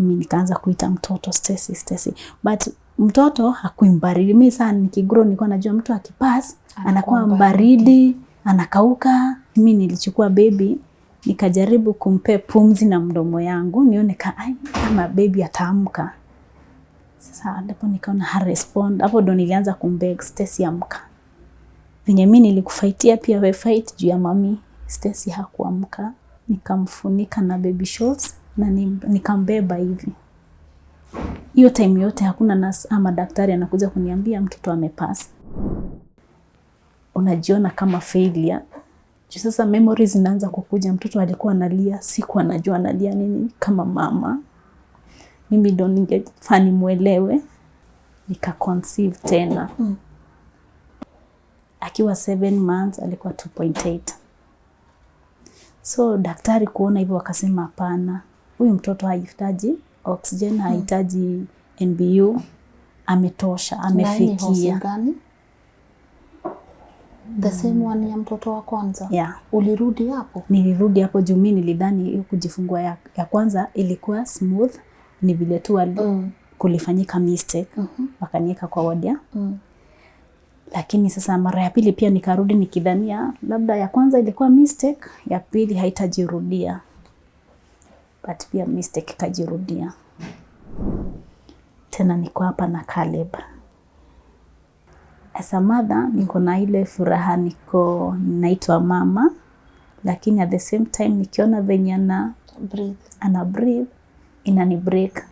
Mimi nikaanza kuita mtoto Stacy. But mtoto hakuimbaridi. Mimi sana nikigrow nilikuwa najua mtu akipass anakuwa mbaridi, anakauka. Mimi nilichukua baby nikajaribu kumpe pumzi na mdomo yangu nione kama baby ataamka. Sasa ndipo nikaona ha respond. Hapo ndo nilianza kumbeg Stacy amka. Venye mimi nilikufaitia pia we fight juu ya mami. Stacy hakuamka. Nikamfunika na baby shorts na nikambeba hivi. Hiyo time yote hakuna nurse ama daktari anakuja kuniambia mtoto amepass. Unajiona kama failure. Sasa memories zinaanza kukuja. Mtoto alikuwa analia, siku anajua analia nini kama mama. Mimi ndo ningefaa nimuelewe. Nika conceive tena. Akiwa 7 months alikuwa 2.8. So daktari kuona hivyo akasema hapana. Huyu mtoto hahitaji oxygen, hahitaji NBU, ametosha, amefikia. Gani? The same one ya mtoto wa kwanza? Yeah. Ulirudi hapo? Nilirudi hapo juu mimi nilidhani kujifungua ya kwanza ilikuwa smooth, ni vile tu kulifanyika mistake. Wakaniweka kwa ward. Lakini sasa mara ya pili pia nikarudi nikidhania labda ya kwanza ilikuwa mistake, ya pili haitajirudia. But pia mistake ikajirudia. Tena niko hapa na Caleb. As a mother niko na ile furaha, niko naitwa mama, lakini at the same time nikiona venye ana breathe inani break.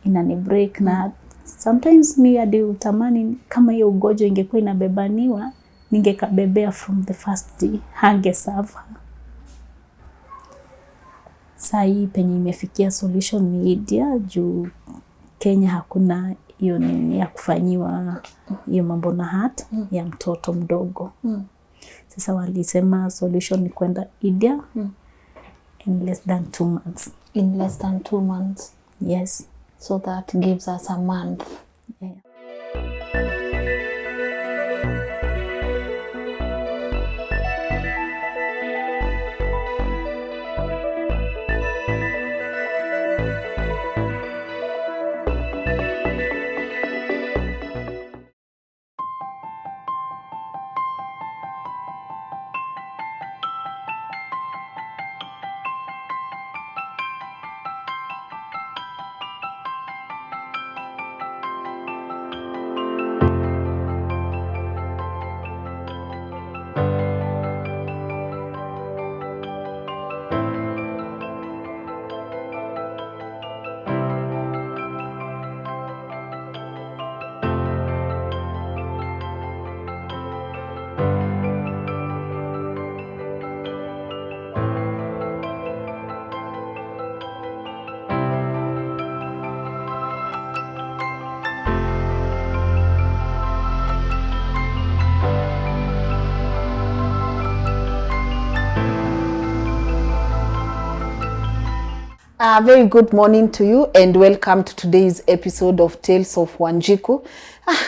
Inani break na sometimes me hadi utamani kama hiyo ugonjwa ingekuwa inabebaniwa ningekabebea from the first day, hangeserve. Saa hii penye imefikia solution ni India juu Kenya hakuna hiyo nini ya kufanyiwa hiyo mambo na heart ya mtoto mdogo. Sasa walisema solution ni kwenda India in less than 2 months. In less than 2 months? Yes. So that gives us a month. Yeah. A very good morning to you and welcome to today's episode of Tales of Wanjiku.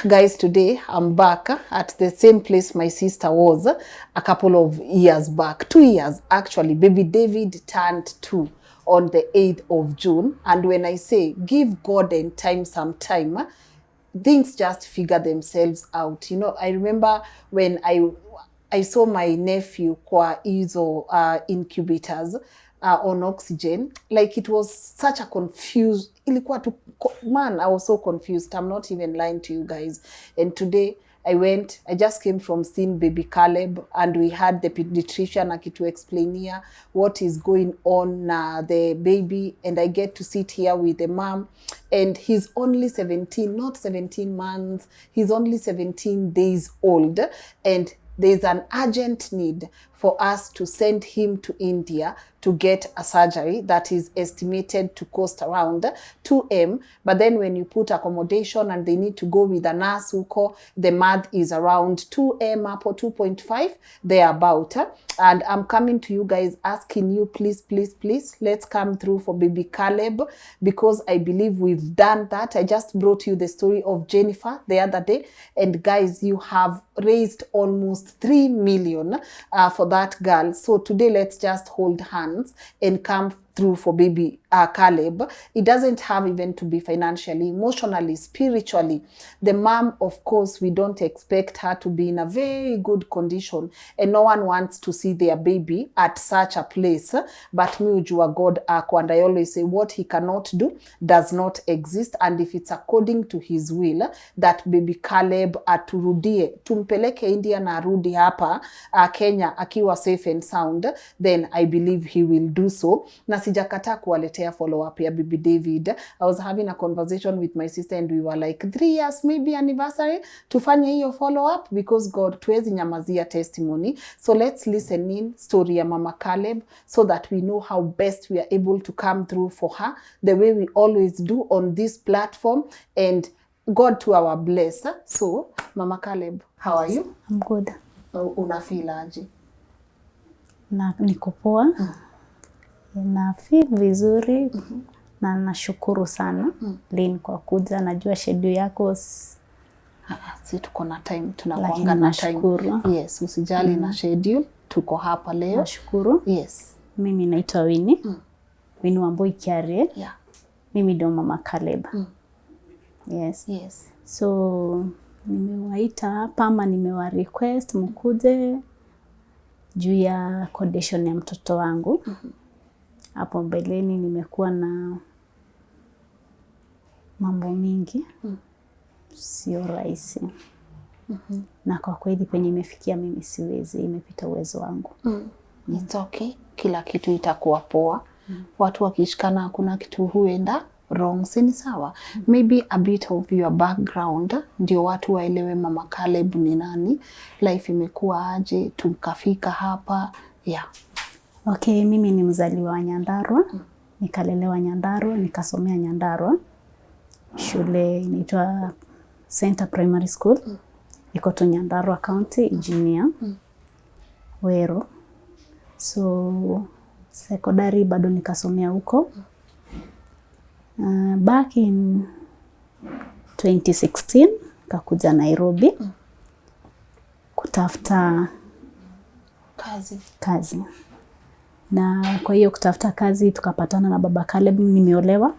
Guys, today I'm back at the same place my sister was a couple of years back. 2 years actually. Baby David turned 2 on the 8th of June. And when I say give God and time some time, things just figure themselves out. You know, I remember when I saw my nephew kwa hizo incubators on oxygen, like it was such a confused, ilikuwa tu, man, I was so confused. I'm not even lying to you guys. And today I just came from seeing baby Caleb, and we had the pediatrician akitu explain here what is going on the baby, and I get to sit here with the mom, and he's only 17, not 17 months, he's only 17 days old, and there's an urgent need for us to send him to India to get a surgery that is estimated to cost around 2M. But then when you put accommodation and they need to go with a nurse huko, the math is around 2M up or 2.5, thereabout. And I'm coming to you guys asking you, please, let's come through for baby Caleb, because I believe we've done that. I just brought you the story of Jennifer the other day. And guys, you have raised almost 3 million for that girl. So today, let's just hold hands and come through for baby Caleb, it doesn't have even to be financially, emotionally, spiritually. The mom, of course, we don't expect her to be in a very good condition, and no one wants to see their baby at such a place. But me ujua God ako, and I always say what he cannot do does not exist, and if it's according to his will that baby Caleb aturudie, tumpeleke India na arudi hapa Kenya akiwa safe and sound, then I believe he will do so. Na sijakata kuwaletea follow up ya baby David. I was having a conversation with my sister and we were like 3 years maybe anniversary tufanye hiyo follow up, because God tuwezi nyamazia testimony. So let's listen in story ya mama Caleb so that we know how best we are able to come through for her the way we always do on this platform, and God to our blesser. So mama Caleb, how are you? I'm good. Una feel aje? Na niko poa. Na feel vizuri. Na nashukuru sana Lynn kwa kuja. Najua schedule yako si tuko na time, tunakuanga na time. Yes, usijali na schedule, tuko hapa leo. Nashukuru. Yes. Mimi naitwa Winnie. Winnie Wambui Kiarie. Yeah. Mimi ndo mama Caleb. Yes. Yes. So nimewaita hapa ama nimewa request mkuje juu ya condition ya mtoto wangu. Hapo mbeleni nimekuwa na mambo mingi. Sio rahisi. Na kwa kweli penye imefikia mimi siwezi, imepita uwezo wangu. It's okay. Kila kitu itakuwa poa. Watu wakishikana hakuna kitu huenda wrong, si ni sawa? Maybe a bit of your background ndio watu waelewe mama Caleb ni nani, life imekuwa aje tukafika hapa. Yeah. Okay, mimi ni mzaliwa wa Nyandarua. Nikalelewa Nyandarua, nikasomea Nyandarua. Shule inaitwa Center Primary School. Iko tu Nyandarua County, Engineer. Wero. So secondary bado nikasomea huko. Back in 2016 kakuja Nairobi kutafuta kazi. Na kwa hiyo kutafuta kazi tukapatana na baba Caleb. Nimeolewa.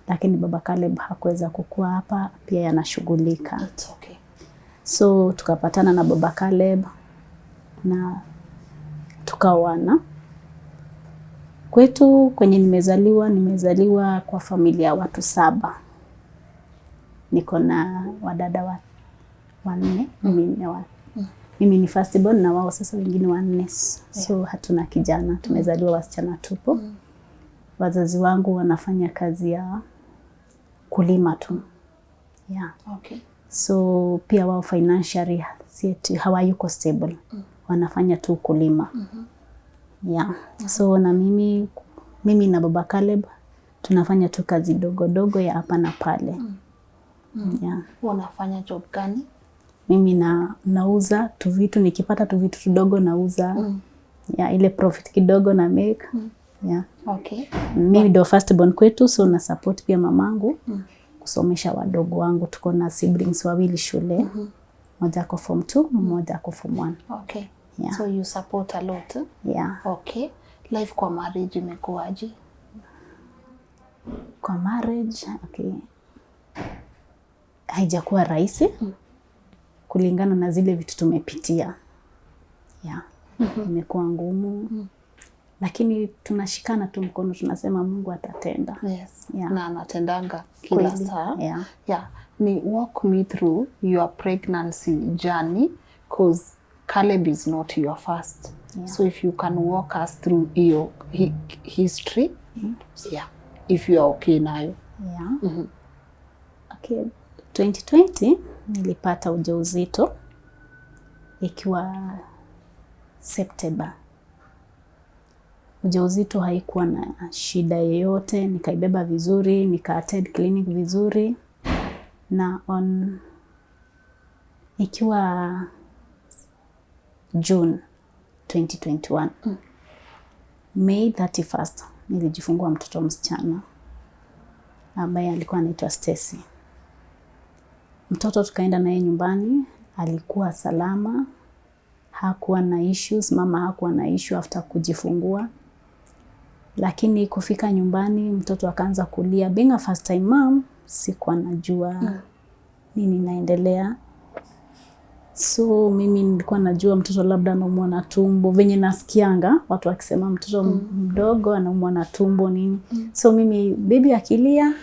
Lakini baba Caleb hakuweza kukua hapa, pia yanashughulika. It's okay. So tukapatana na baba Caleb na tukaoana. Kwetu kwenye nimezaliwa kwa familia ya watu 7. Niko na wadada wanne. Mimi ni first born na wao sasa wengine 4. So hatuna kijana, tumezaliwa wasichana tupo. Wazazi wangu wanafanya kazi ya kulima tu. Yeah. Okay. So pia wao financially hawayuko stable. Wanafanya tu kulima. Yeah. So na mimi na baba Caleb tunafanya tu kazi dogo ya hapa na pale. Yeah. Unafanya job gani? Mimi nauza tu vitu, nikipata tu vitu tudogo nauza. Yeah, ile profit kidogo na make. Yeah. Okay. Mimi ndo first born kwetu, so na support pia mamangu kusomesha wadogo wangu. Tuko na siblings 2 shule. Mmoja ako form 2, mmoja ako form 1. Okay. Yeah. So you support a lot. Yeah. Okay. Life kwa marriage imekuaje? Kwa marriage, okay. Haijakuwa rahisi kulingana na zile vitu tumepitia. Yeah. Imekuwa ngumu. Lakini tunashikana tu mkono, tunasema Mungu atatenda. Yes. Yeah. Na anatendanga kila saa. Yeah. Yeah. Ni walk me through your pregnancy journey, because Caleb is not your first. Yeah. So if you can walk us through your history. Yeah. If you are okay nayo. Yeah. Okay. 2020 nilipata ujauzito ikiwa September. Ujauzito haikuwa na shida yoyote, nikaibeba vizuri, nika-attend clinic vizuri. Na ikiwa June 2021, May 31st nilijifungua mtoto msichana ambaye alikuwa anaitwa Stacy. Mtoto tukaenda naye nyumbani, alikuwa salama, hakuwa na issues, mama hakuwa na issue after kujifungua. Lakini kufika nyumbani mtoto akaanza kulia. Being a first time mom, sikuwa najua nini naendelea. So mimi nilikuwa najua mtoto labda anaumwa na tumbo. Venye nasikianga watu wakisema mtoto mdogo anaumwa na tumbo nini. So mimi baby akilia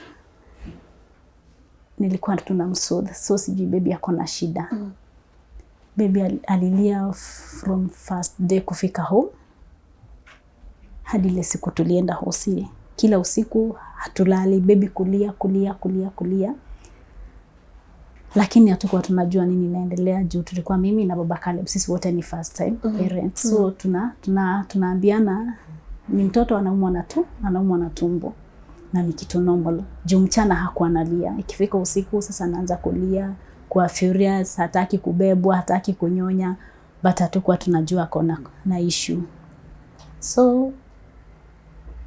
nilikuwa tunamsoothe. So sijui baby ako na shida. Baby alilia from first day kufika home. Hadi ile siku tulienda hosi. Kila usiku hatulali, baby kulia. Lakini hatukuwa tunajua nini inaendelea juu tulikuwa mimi na baba Caleb, sisi wote ni first time parents. So tunaambiana ni mtoto anaumwa na tumbo na ni kitu normal. Juu mchana hakuwa analia. Ikifika usiku sasa anaanza kulia, kuwa furious, hataki kubebwa, hataki kunyonya, but hatukuwa tunajua ako na issue. So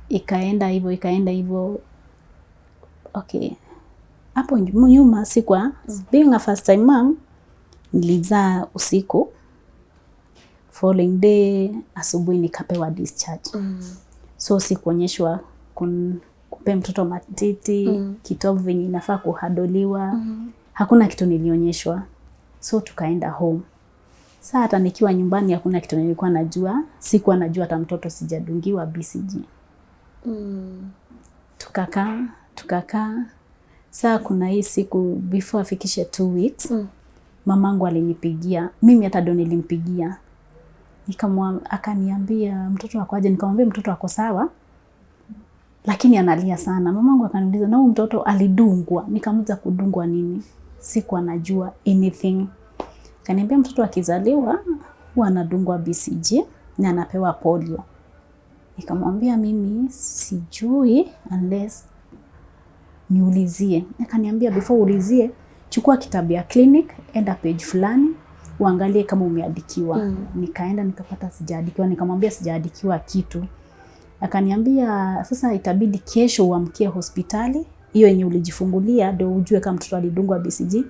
ikaenda hivyo. Okay. Hapo nyuma sikuwa being a first time mom, nilizaa usiku. Following day asubuhi nikapewa discharge. So sikuonyeshwa kupea mtoto matiti, kitovu venye inafaa kuhadoliwa. Hakuna kitu nilionyeshwa. So tukaenda home. Sasa hata nikiwa nyumbani hakuna kitu nilikuwa najua. Sikuwa najua hata mtoto sijadungiwa BCG. Tukakaa. Sasa kuna hii siku before afikishe 2 weeks, mamangu alinipigia. Mimi hata ndo nilimpigia. Akaniambia mtoto wako aje, nikamwambia mtoto wako sawa. Lakini analia sana. Mamangu akaniuliza na huyu mtoto alidungwa. Nikamuuliza kudungwa nini? Sikuwa najua anything. Akaniambia mtoto akizaliwa huwa anadungwa BCG na anapewa polio. Nikamwambia mimi sijui unless niulizie. Akaniambia before ulizie, chukua kitabu ya clinic, enda page fulani, uangalie kama umeandikiwa. Nikaenda nikapata sijaandikiwa, nikamwambia sijaandikiwa kitu. Akaniambia sasa itabidi kesho uamkie hospitali, hiyo yenye ulijifungulia ndio ujue kama mtoto alidungwa BCG.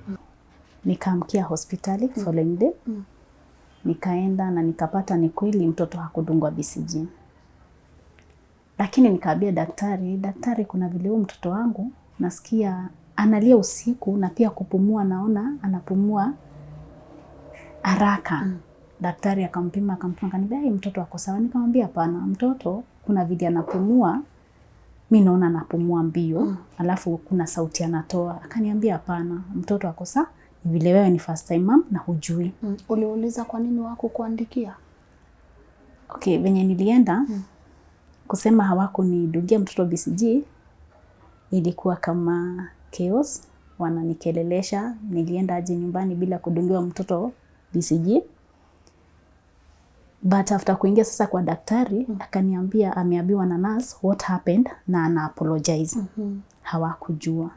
Nikaamkia hospitali following day. Nikaenda na nikapata ni kweli mtoto hakudungwa BCG. Lakini nikaambia daktari kuna vile huyu mtoto wangu nasikia analia usiku na pia kupumua naona anapumua haraka. Daktari akampima akaniambia mtoto ako sawa. Nikamwambia hapana, mtoto kuna vile anapumua, mimi naona anapumua mbio, alafu kuna sauti anatoa. Akaniambia hapana, mtoto ako sawa, ni vile wewe ni first time mom na hujui. Uliuliza kwa nini hawakukuandikia? Okay, venye nilienda kusema hawakunidungia mtoto BCG, ilikuwa kama chaos, wananikelelesha. Nilienda aje nyumbani bila kudungiwa mtoto BCG. But after kuingia sasa kwa daktari, akaniambia ameambiwa na nurse what happened na ana apologize. Hawakujua.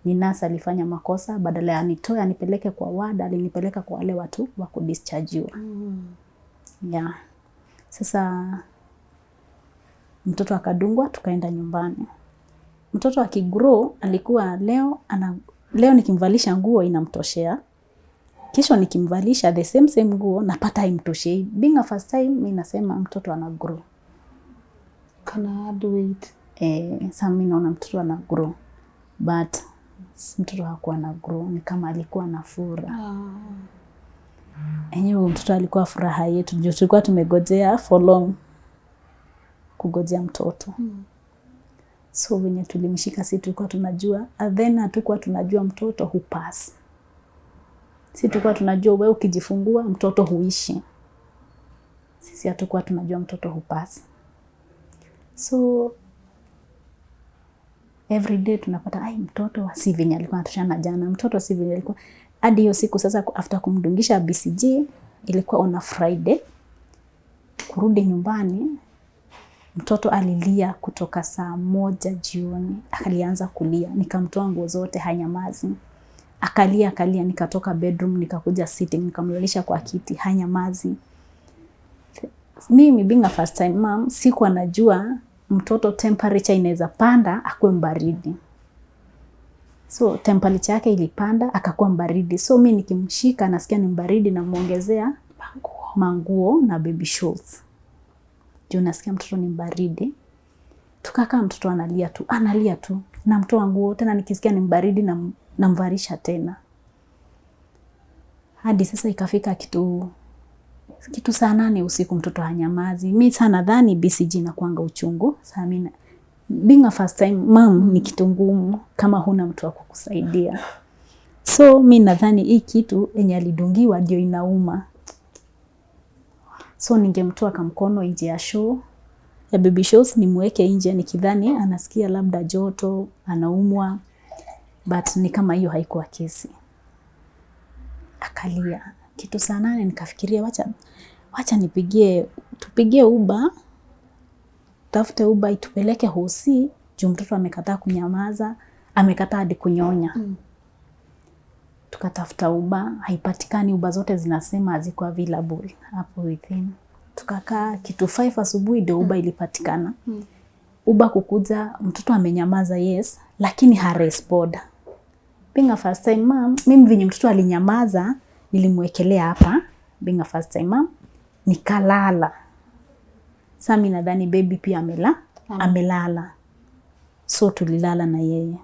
Ni nurse alifanya makosa, badala ya anitoe anipeleke kwa ward, alinipeleka kwa wale watu wa kudischargiwa. Yeah. Sasa mtoto akadungwa, tukaenda nyumbani. Mtoto akigrow alikuwa leo nikimvalisha nguo inamtoshea. Kesho nikimvalisha the same nguo napata haimtoshei. Being a first time mimi nasema mtoto ana grow. Kana add weight. Sasa mimi naona mtoto ana grow. But mtoto hakuwa na grow, ni kama alikuwa na furaha. Enyewe mtoto alikuwa furaha yetu. Ndio tulikuwa tumegojea for long kugojea mtoto. So venye tulimshika sisi tulikuwa tunajua, then hatukuwa tunajua mtoto hupass. Sisi tulikuwa tunajua wewe ukijifungua mtoto huishi. Sisi hatukuwa tunajua mtoto hupass. So every day tunapata mtoto si venye alikuwa anatoshana jana, mtoto si venye alikuwa. Hadi hiyo siku sasa after kumdungisha BCG ilikuwa on a Friday. Kurudi nyumbani mtoto alilia kutoka saa 1 jioni. Alianza kulia, nikamtoa nguo zote hanyamazi. Akalia, nikatoka bedroom, nikakuja sitting, nikamlalisha kwa kiti, hanyamazi. Mimi being a first time mom, sikuwa najua mtoto temperature inaweza panda akue mbaridi. So temperature yake ilipanda akakuwa mbaridi. So mimi nikimshika nasikia ni mbaridi na muongezea manguo na baby shorts. Juu nasikia mtoto ni mbaridi. Tukakaa mtoto analia tu. Namtoa nguo tena nikisikia ni baridi namvarisha tena. Hadi sasa ikafika kitu saa 8 usiku mtoto hanyamazi. Mimi sana nadhani BCG na kuanga uchungu. Sasa mimi being a first time mom ni kitu ngumu kama huna mtu wa kukusaidia. So mimi nadhani hii kitu yenye alidungiwa ndio inauma. So ningemtoa kwa mkono nje ya show ya baby shows, nimweke nje nikidhani anasikia labda joto, anaumwa, but ni kama hiyo haikuwa kesi. Akalia. Kitu saa 8 nikafikiria wacha tupigie Uber, tafute Uber itupeleke hosi, juu mtoto amekataa kunyamaza, amekataa hadi kunyonya. Tukatafuta Uber, haipatikani. Uber zote zinasema haziko available hapo within. Tukakaa kitu 5 asubuhi ndio Uber ilipatikana. Uber kukuja, mtoto amenyamaza yes, lakini harespond. Being a first time mom, mimi vinyi mtoto alinyamaza, nilimwekelea hapa. Being a first time mom, nikalala. Sasa mimi nadhani baby pia amelala. So tulilala na yeye.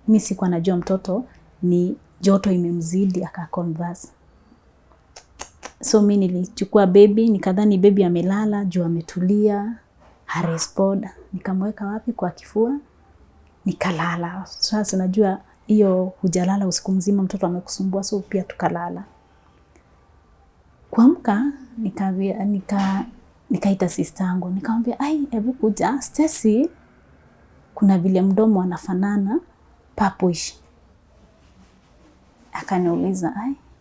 Mimi sikuwa najua mtoto ni joto imemzidi akaconverse. So mimi nilichukua baby, nikadhani baby amelala, juu ametulia, harespond. Nikamweka wapi? Kwa kifua. Nikalala. Sasa unajua hiyo hujalala usiku mzima mtoto amekusumbua, so pia tukalala. Kuamka nikaita sister yangu, nikamwambia hebu kuja Stacy, kuna vile mdomo anafanana purplish. Akaniuliza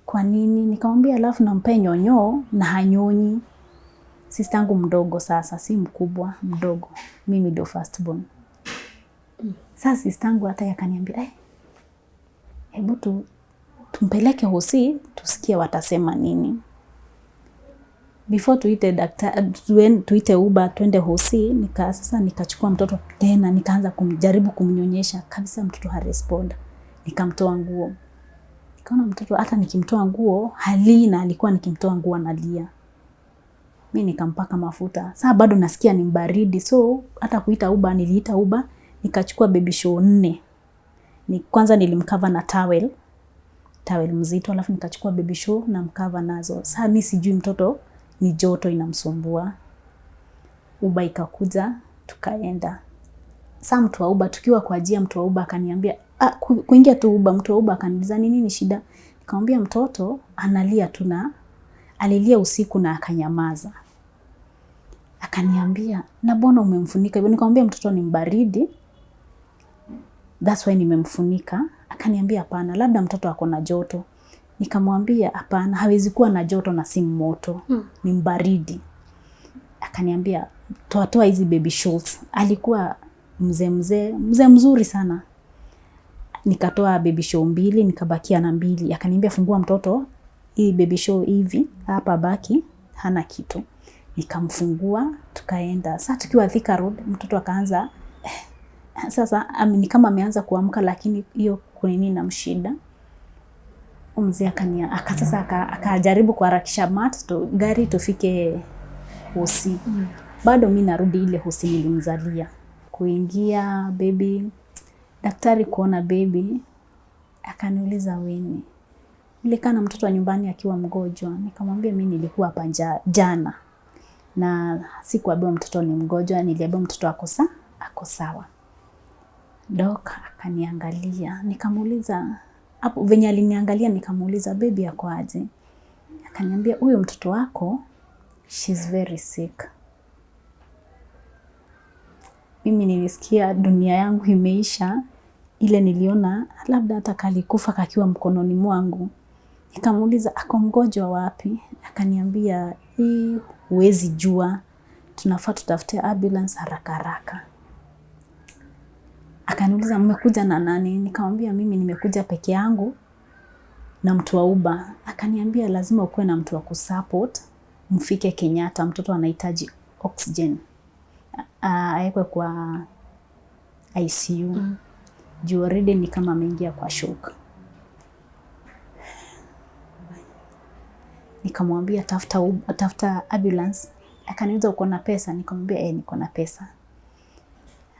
kwa nini? Nikamwambia alafu nampa nyonyo na hanyonyi. Sister yangu mdogo sasa, si mkubwa, mdogo. Mimi ndio first born. Sasa sister yangu hata yakaniambia hebu tumpeleke hosi tusikie watasema nini. Before tuite daktari, tuite Uber twende hosi, nikachukua mtoto tena nikaanza kumjaribu kumnyonyesha kabisa, mtoto harespond. Nikamtoa nguo. Nikaona mtoto hata nikimtoa nguo halii, na alikuwa nikimtoa nguo analia. Mimi nikampaka mafuta. Sasa bado nasikia ni baridi, so hata kuita Uber niliita Uber, nikachukua baby show 4. Kwanza nilimcover na towel mzito, alafu nikachukua baby show na mcover nazo. Sasa mimi sijui mtoto ni joto inamsumbua. Uber ikakuja, tukaenda. Sasa mtu wa Uber, tukiwa kwa ajia, mtu wa Uber akaniambia kuingia tu Uber. Mtu wa Uber akaniuliza nini shida? Nikamwambia mtoto analia tu, na alilia usiku na akanyamaza. Akaniambia na mbona umemfunika hivyo? Nikamwambia mtoto ni baridi, that's why nimemfunika. Akaniambia hapana, labda mtoto ako na joto. Nikamwambia hapana, hawezi kuwa na joto na si moto, ni baridi. Akaniambia toa hizi baby shows. Alikuwa mzee mzuri sana. Nikatoa baby show 2, nikabakia na 2. Akaniambia fungua mtoto hii baby show hivi, hapa baki hana kitu. Nikamfungua, tukaenda. Sasa tukiwa Thika Road, mtoto akaanza sasa ni kama ameanza kuamka, lakini hiyo kunini na mshida. Mzee akajaribu kuharakisha gari tufike hosi. Bado mimi narudi ile hosi nilimzalia. Kuingia baby, daktari kuona baby, akaniuliza Winnie, ulikaa na mtoto wa nyumbani akiwa mgonjwa? Nikamwambia mimi nilikuwa hapa jana na sikuambiwa mtoto ni mgonjwa, niliambiwa mtoto ako sawa. Doc akaniangalia, nikamuuliza hapo venye aliniangalia, nikamuuliza baby yako aje? Akaniambia huyo mtoto wako, she's very sick. Mimi nilisikia dunia yangu imeisha. Ile niliona labda hata kalikufa kakiwa mkononi mwangu. Nikamuuliza ako mgonjwa wapi? Akaniambia huwezi jua, tunafaa tutafute ambulance haraka. Akaniuliza mmekuja na nani? Nikamwambia mimi nimekuja peke yangu na mtu wa Uber. Akaniambia lazima ukuwe na mtu wa kusupport, mfike Kenyatta, mtoto anahitaji oxygen. Aekwe kwa ICU. Juu already ni kama ameingia kwa shock. Nikamwambia tafuta ambulance. Akaniuliza uko na pesa? Nikamwambia niko na pesa.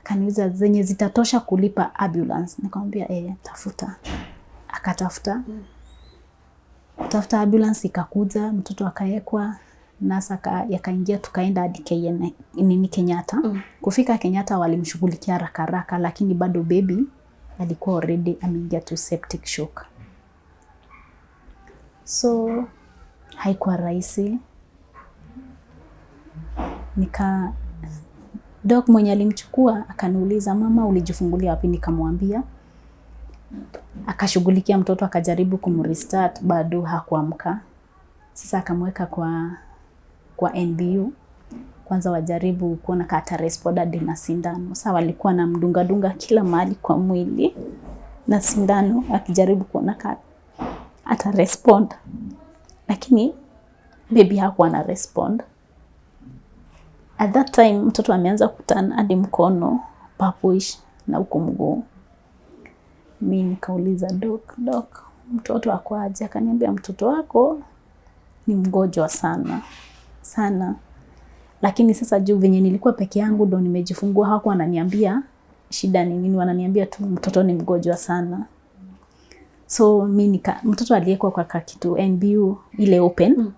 Akaniuliza zenye zitatosha kulipa ambulance. Nikamwambia tafuta. Akatafuta. Tafuta ambulance ikakuja, mtoto akaekwa, nasa yakaingia, tukaenda hadi Kenyatta. Kufika Kenyatta walimshughulikia haraka, lakini bado baby alikuwa already ameingia to septic shock. So haikuwa rahisi. Doc mwenye alimchukua akaniuliza, mama ulijifungulia wapi? Nikamwambia. Akashughulikia mtoto, akajaribu kumrestart, bado hakuamka. Sasa akamweka kwa NBU. Kwanza wajaribu kuona kama ata respond hadi na sindano. Sasa walikuwa na mdunga kila mahali kwa mwili na sindano, akijaribu kuona kama ata respond. Lakini baby hakuwa na respond. At that time mtoto ameanza kutana hadi mkono purplish na uko mguu. Mimi nikauliza doc, mtoto wako aje? Akaniambia mtoto wako ni mgonjwa sana. Lakini sasa juu venye nilikuwa peke yangu ndo nimejifungua, hakuwa ananiambia shida ni nini, wananiambia tu mtoto ni mgonjwa sana. So mimi mtoto aliyekuwa kwa kitu NBU ile open,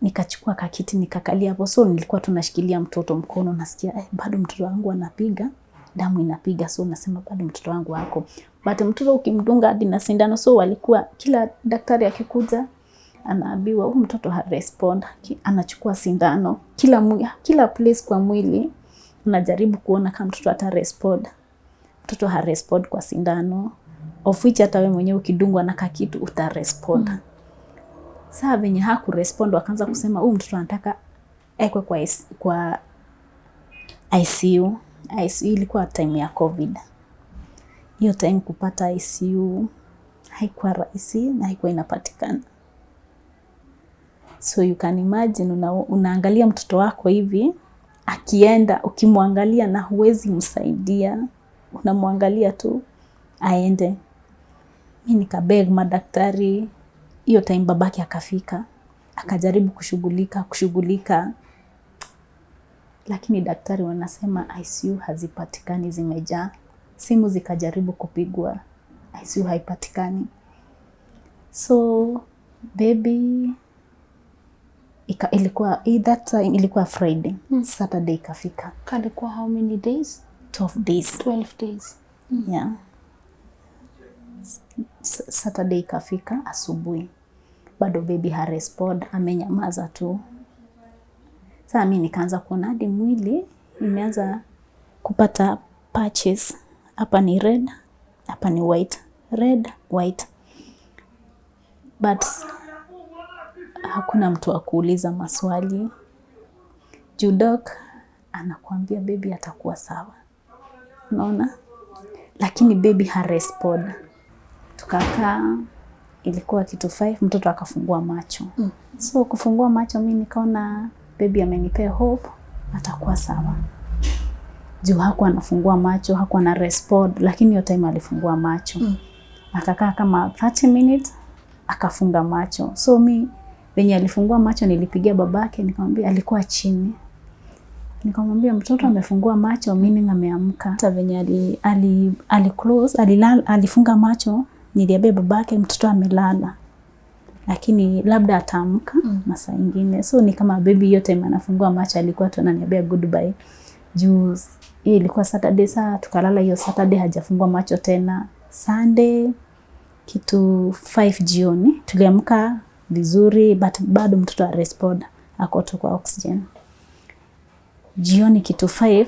nikachukua kakiti nikakalia hapo. So nilikuwa tunashikilia mtoto mkono, nasikia bado mtoto wangu anapiga, damu inapiga. So nasema bado mtoto wangu wako. But mtoto ukimdunga hadi na sindano, so walikuwa kila daktari akikuja anaambiwa huyu mtoto ha respond, anachukua sindano kila place kwa mwili, unajaribu kuona kama mtoto ata respond. Mtoto ha respond kwa sindano, of which hata wewe mwenyewe ukidungwa na kitu uta respond. Sasa venye haku respond, wakaanza kusema huyu mtoto anataka ekwe kwa ICU. ICU ilikuwa time ya COVID. Hiyo time kupata ICU haikuwa rahisi na haikuwa inapatikana. So you can imagine, unaangalia mtoto wako hivi akienda, ukimwangalia na huwezi msaidia, unamwangalia tu aende. Mimi nikabeg madaktari. Hiyo time babake akafika, akajaribu kushughulika, lakini daktari wanasema ICU hazipatikani, zimejaa. Simu zikajaribu kupigwa, ICU haipatikani. So baby ilikuwa that time ilikuwa Friday. Saturday ikafika. Kalikuwa how many days? 12 days. 12 days. Yeah. Saturday ikafika asubuhi, bado baby ha respond, amenyamaza tu. Sasa mimi nikaanza kuona hadi mwili imeanza kupata patches. Hapa ni red, hapa ni white. Red, white. But hakuna mtu wa kuuliza maswali. Doc anakuambia baby atakuwa sawa. Unaona? Lakini baby ha respond. Tukakaa, ilikuwa kitu 5, mtoto akafungua macho. So kufungua macho, mimi nikaona baby amenipea hope atakuwa sawa. Juu hakuwa anafungua macho, hakuwa na respond, lakini hiyo time alifungua macho. Akakaa kama 30 minutes akafunga macho. So mimi venye alifungua macho nilipigia babake, nikamwambia, alikuwa chini. Nikamwambia mtoto amefungua macho, meaning ameamka. Hata venye alifunga macho, niliambia babake mtoto amelala, lakini labda ataamka masaa ingine. So ni kama baby hiyo time anafungua macho alikuwa tu ananiambia goodbye. Juu hii ilikuwa Saturday, saa tukalala hiyo Saturday, hajafungua macho tena. Sunday kitu 5 jioni tuliamka vizuri, but bado mtoto a respond, ako tu kwa oxygen. Jioni kitu 5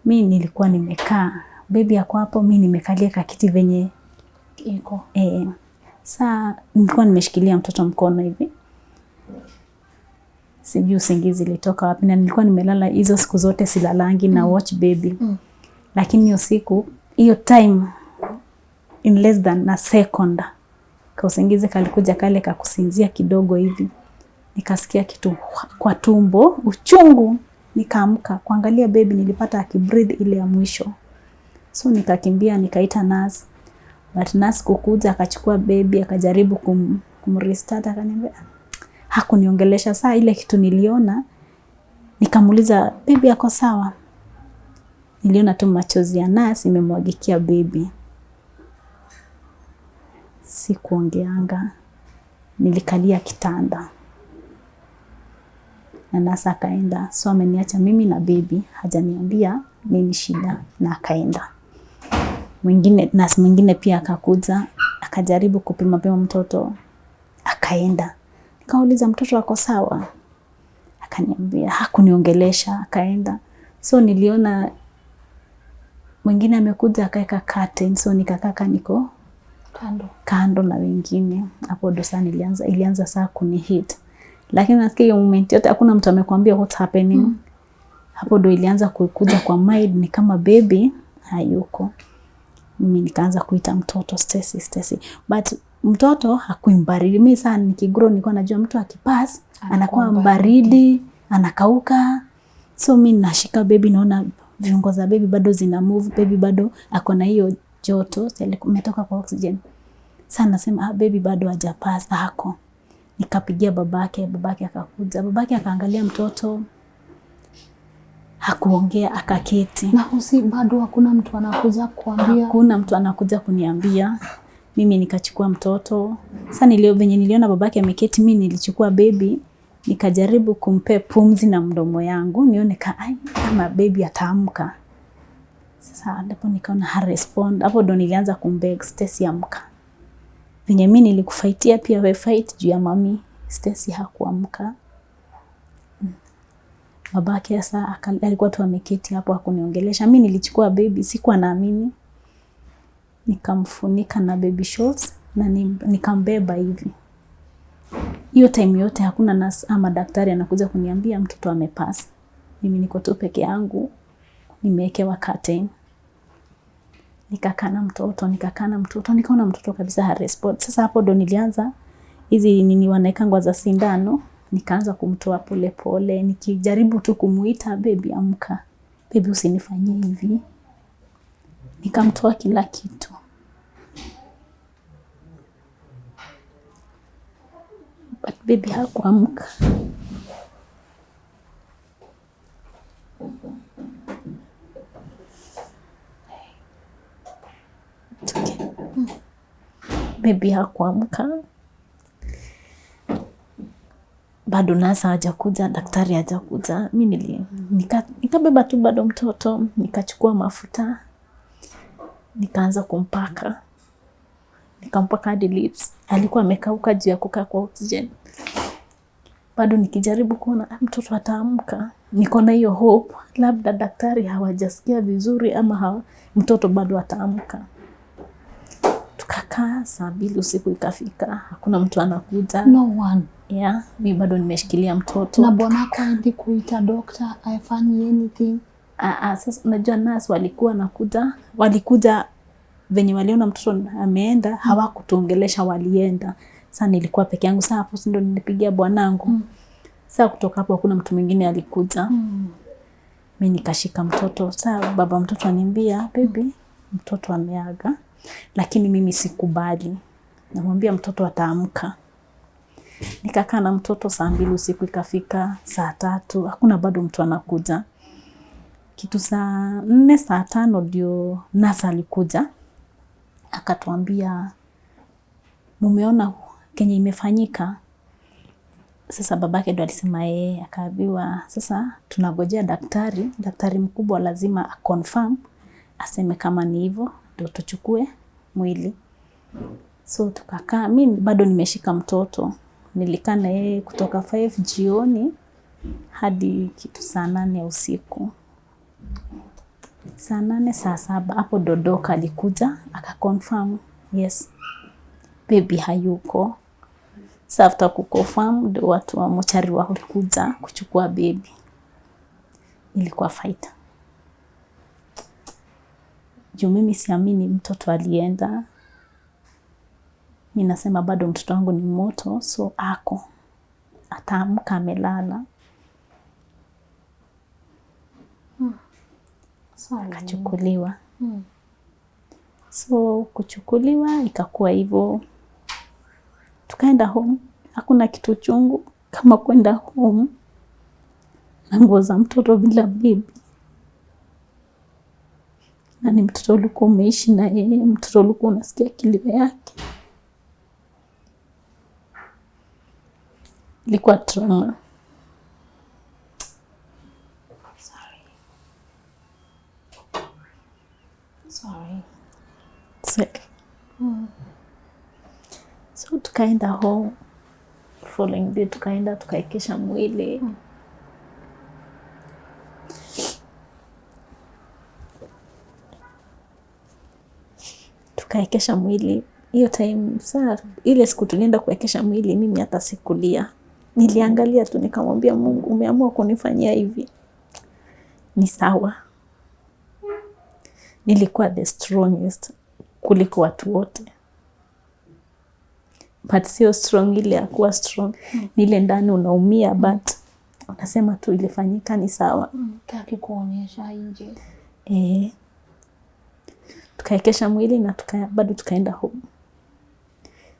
mimi nilikuwa nimekaa, baby yako hapo, mimi nimekalia kakiti venye iko. Saa nilikuwa nimeshikilia mtoto mkono hivi, sijui usingizi ilitoka wapi, na nilikuwa nimelala hizo siku zote silalangi na watch baby. Lakini hiyo siku, hiyo time, in less than a second, kwa usingizi kalikuja kale kakusinzia kidogo hivi. Nikasikia kitu kwa tumbo, uchungu. Nikaamka kuangalia baby, nilipata akibreathe ile ya mwisho. So nikakimbia nikaita nurse. But nurse kukuja akachukua baby, akajaribu kumrestart, akaniambia hakuniongelesha. Saa ile kitu niliona, nikamuuliza baby yako sawa? niliona tu machozi ya nurse imemwagikia baby. Sikuongeanga, nilikalia kitanda na nurse akaenda. So ameniacha mimi na baby, hajaniambia nini shida na akaenda. Nurse mwingine pia akakuja, akajaribu kupima mtoto, akaenda. Nikauliza mtoto wako sawa? Akaniambia, hakuniongelesha, akaenda. So niliona mwingine amekuja akaeka curtain, so nikakaka niko kando na wengine. Hapo ndo saa ilianza saa kunihit. Lakini nasikia hiyo moment yote hakuna mtu amekwambia what's happening. Hapo ndo ilianza kukuja kwa mind, ni kama baby hayuko. Mimi nikaanza kuita mtoto Stacy. But mtoto hakuimbaridi. Mimi sana nikigrow nilikuwa najua mtu akipass anakuwa mbaridi, anakauka. So mimi nashika baby, naona viungo za baby bado zina move, baby bado ako na hiyo joto, umetoka kwa oxygen. Sana nasema baby bado hajapass hako. Nikapigia babake akakuja. Babake akaangalia mtoto, hakuongea, akaketi. Na bado hakuna mtu anakuja kuambia? Hakuna mtu anakuja kuniambia. Mimi nikachukua mtoto. Sasa venye niliona babake ameketi, mimi nilichukua baby, nikajaribu kumpe pumzi na mdomo yangu, nione kama baby ataamka. Sasa ndipo nikaona respond. Hapo ndo nilianza kumbeg, Stacy amka. Venye mimi nilikufaitia pia we fight juu ya mami. Stacy hakuamka. Babake sasa alikuwa tu ameketi hapo, hakuniongelesha. Mimi nilichukua baby, sikuwa naamini. Nikamfunika na baby shorts na nikambeba hivi. Hiyo time yote hakuna nurse ama daktari anakuja kuniambia mtoto amepass. Mimi niko tu peke yangu, nimewekewa curtain. Nikakaa na mtoto, nikaona mtoto kabisa harespond. Sasa hapo ndo nilianza hizi nini wanaekangwa za sindano, nikaanza kumtoa pole pole, nikijaribu tu kumuita baby amka. Baby usinifanyie hivi. Nikamtoa kila kitu. But baby hakuamka. Baby hakuamka. Bado nasa hajakuja, daktari hajakuja. Mimi nikabeba tu bado mtoto, nikachukua mafuta, nikaanza kumpaka. Nikampaka hadi lips. Alikuwa amekauka juu ya kukaa kwa oxygen. Bado nikijaribu kuona mtoto ataamka. Niko na hiyo hope, labda daktari hawajasikia vizuri ama mtoto bado ataamka. Tukakaa saa 2 usiku ikafika, hakuna mtu anakuja. No one. Yeah, mimi bado nimeshikilia mtoto. Na bwanako hadi kuita doctor afanye anything? Sasa unajua nurse walikuja venye waliona mtoto ameenda, hawakutuongelesha, walienda. Sasa nilikuwa peke yangu. Sasa hapo ndo nilipigia bwanangu. Sasa kutoka hapo hakuna mtu mwingine alikuja. Mimi nikashika mtoto. Sasa baba mtoto ananiambia, baby, mtoto ameaga. Lakini mimi sikubali. Namwambia mtoto ataamka. Nikakaa na mtoto saa 2 usiku ikafika saa 3. Hakuna bado mtu anakuja. Kitu saa 4 saa 5 ndio nasa alikuja. Akatuambia, mumeona kenye imefanyika? Sasa babake ndo alisema akaambiwa sasa tunagojea daktari mkubwa lazima confirm, aseme kama ni hivyo ndio tuchukue mwili. So tukakaa, mimi bado nimeshika mtoto. Nilikaa na yeye kutoka 5 jioni hadi kitu saa 8 ya usiku. Saa 8 saa 7 hapo Dodoka alikuja akaconfirm, yes, baby hayuko. Sasa after kuconfirm ndio watu wa mochari walikuja kuchukua baby. Ilikuwa fight. Juu mimi siamini mtoto alienda. Mimi nasema bado mtoto wangu ni moto, so ataamka amelala. Akachukuliwa. So kuchukuliwa ikakuwa hivyo. Tukaenda home. Hakuna kitu chungu kama kwenda home na nguo za mtoto bila baby. na ni mtoto ulikuwa umeishi na yeye, mtoto ulikuwa unasikia kilio yake. Ilikuwa trauma. Sorry. So tukaenda home. Following day tukaenda tukaekesha mwili. Tukaekesha mwili. Hiyo time saa ile siku tulienda kuekesha mwili, mimi hata sikulia. Niliangalia tu nikamwambia Mungu, umeamua kunifanyia hivi. Ni sawa. Nilikuwa the strongest kuliko watu wote. But sio strong ile ya kuwa strong. Nile ndani unaumia but unasema tu ilifanyika ni sawa. Taki kuonyesha nje. Tukaekesha mwili na bado tukaenda home.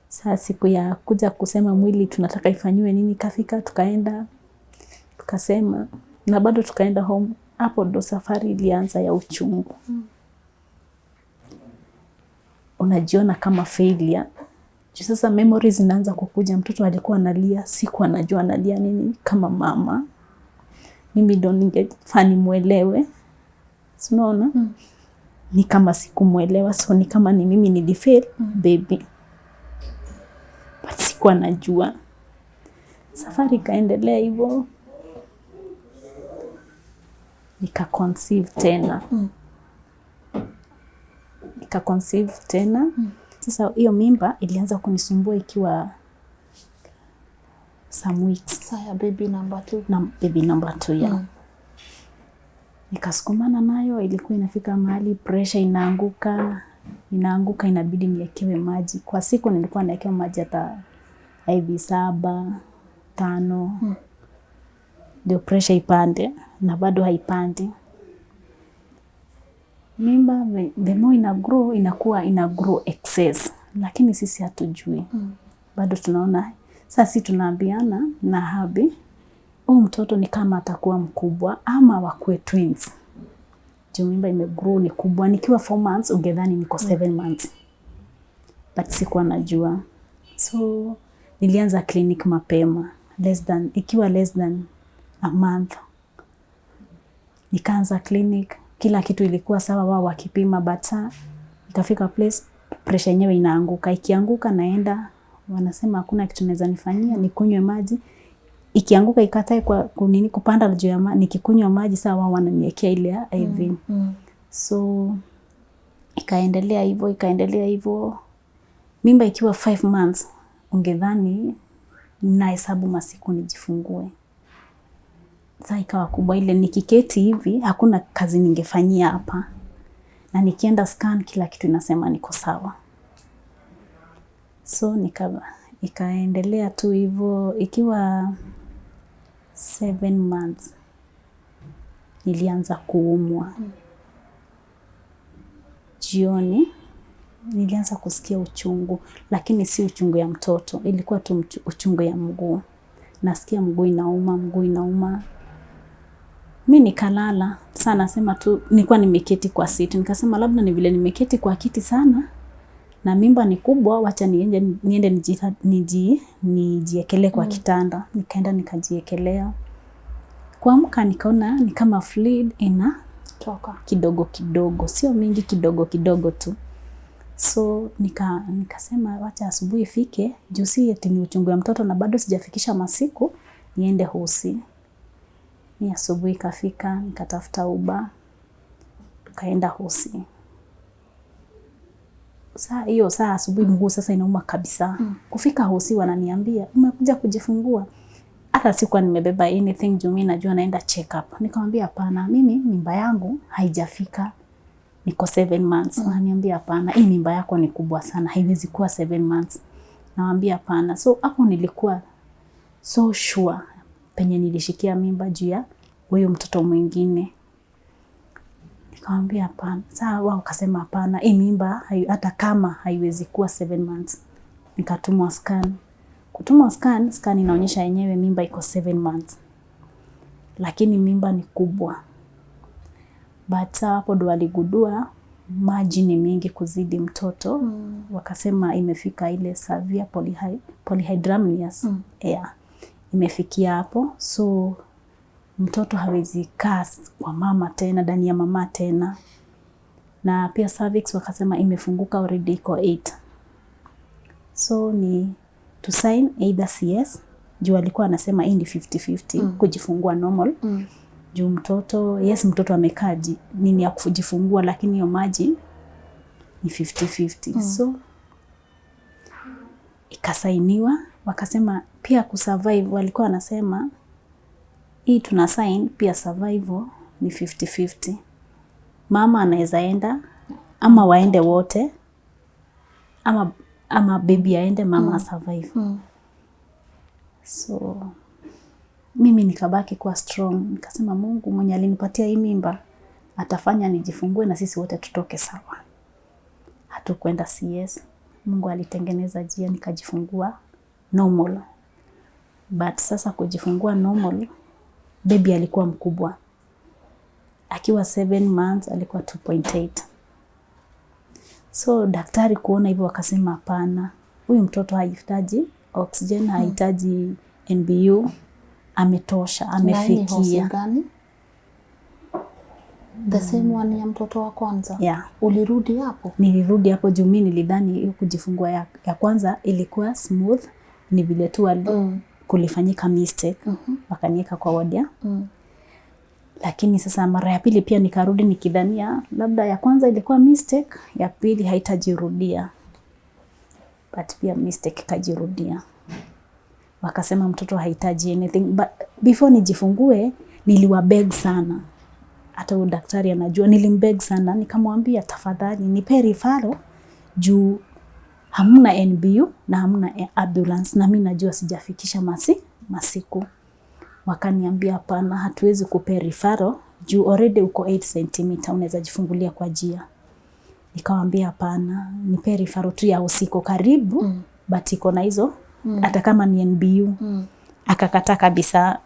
Saa siku ya kuja kusema mwili tunataka ifanywe nini kafika, tukaenda tukasema na bado tukaenda home. Hapo ndo safari ilianza ya uchungu. Unajiona kama failure. Sasa memories zinaanza kukuja. Mtoto alikuwa analia, siku anajua analia nini kama mama. Mimi ndo ningefaa nimuelewe. Unaona? Ni kama sikumuelewa, so ni kama ni mimi nilifail baby. But siku anajua. Safari ikaendelea hivyo. Nika conceive tena. Sasa hiyo mimba ilianza kunisumbua ikiwa some weeks. Saya baby number 2. Na baby number 2 ya. Nikasukumana nayo, ilikuwa inafika mahali pressure inaanguka, inabidi niekewe maji. Kwa siku nilikuwa naekewa maji hata IV 7, 5. Ndio pressure ipande na bado haipandi. Mimba the more ina grow excess, lakini sisi hatujui. Bado tunaona sasa tunaambiana na Habi, mtoto ni kama atakuwa mkubwa ama wakue twins. Juu mimba imegrow ni kubwa, nikiwa 4 months ungedhani niko 7 months. But sikuwa najua. So nilianza clinic mapema, ikiwa less than a month. Nikaanza clinic, kila kitu ilikuwa sawa, wao wakipima, but ikafika place pressure yenyewe inaanguka. Ikianguka naenda, wanasema hakuna kitu naweza nifanyia, nikunywe maji. Ikianguka ikatae kupanda juu ya maji, nikikunywa maji sawa, wao wananiwekea ile IV. So ikaendelea hivyo. Mimba ikiwa 5 months ungedhani na hesabu masiku nijifungue. Sasa ikawa kubwa ile, nikiketi hivi hakuna kazi ningefanyia hapa. Na nikienda scan kila kitu inasema niko sawa. So ikaendelea tu hivyo. Ikiwa 7 months nilianza kuumwa. Jioni nilianza kusikia uchungu, lakini si uchungu ya mtoto, ilikuwa tu uchungu ya mguu. Nasikia mguu inauma. Mimi nikalala. Sasa nasema tu nilikuwa nimeketi kwa siti. Nikasema labda ni vile nimeketi kwa kiti sana na mimba ni kubwa, wacha niende nijiekelee kwa kitanda. Nikaenda nikajiekelea. Kuamka nikaona ni kama fluid inatoka kidogo, sio mingi, kidogo tu. So nikasema wacha asubuhi ifike, juu si eti ni uchungu ya mtoto na bado sijafikisha masiku, niende hosi. Ni asubuhi ikafika, nikatafuta Uber, tukaenda hosi. Saa asubuhi mguu sasa inauma kabisa. Kufika hosi wananiambia, umekuja kujifungua. Hata sikuwa nimebeba anything, juu mimi najua naenda check up. Nikamwambia hapana, mimi mimba yangu haijafika, niko 7 months. Wananiambia hapana, hii mimba yako ni kubwa sana, haiwezi kuwa 7 months. Nawaambia hapana. So hapo nilikuwa so sure penye nilishikia mimba juu ya huyo mtoto mwingine. Nikamwambia hapana. Sasa wao wakasema hapana, hii mimba hata kama haiwezi kuwa 7 months. Nikatumwa scan. Kutumwa scan inaonyesha yenyewe mimba iko 7 months. Lakini mimba ni kubwa. But hapo ndo waligundua maji ni mingi kuzidi mtoto. Wakasema imefika ile severe polyhydramnios. Imefikia hapo, so mtoto hawezi kaa kwa mama tena, ndani ya mama tena. Na pia cervix wakasema imefunguka already, iko 8. So ni to sign either CS, juu alikuwa anasema hii ni 50-50 kujifungua normal. Juu mtoto, mtoto amekaa nini ya kujifungua, lakini hiyo maji ni 50-50. So ikasainiwa, wakasema pia kusurvive, walikuwa wanasema hii tuna sign pia survival ni 50-50. Mama anaweza enda ama waende wote, ama baby aende, mama survive. So mimi nikabaki kuwa strong, nikasema Mungu mwenye alinipatia hii mimba atafanya nijifungue na sisi wote tutoke sawa. Hatukwenda CS, Mungu alitengeneza njia nikajifungua normal. But sasa kujifungua normal, baby alikuwa mkubwa. Akiwa 7 months alikuwa 2.8. So daktari kuona hivyo wakasema hapana, huyu mtoto hahitaji oxygen, hahitaji NBU, ametosha, amefikia. Gani? The same one ya mtoto wa kwanza? Yeah. Ulirudi hapo? Nilirudi hapo juu mimi nilidhani hiyo kujifungua ya kwanza ilikuwa smooth, ni vile tu kulifanyika mistake, wakanieka kwa ward. Lakini sasa mara ya pili pia nikarudi nikidhania labda ya kwanza ilikuwa mistake, ya pili haitajirudia. But pia mistake kajirudia. Wakasema mtoto hahitaji anything. But before nijifungue niliwabeg sana. Hata huyo daktari anajua nilimbeg sana, nikamwambia tafadhali nipe referral juu hamna NBU na hamna ambulance na mimi najua sijafikisha masiku. Wakaniambia hapana, hatuwezi kupe referral juu already uko 8 cm, unaweza jifungulia kwa njia. Nikamwambia hapana, nipe referral tu ya usiku karibu, but iko na hizo hata kama ni NBU. Akakataa kabisa.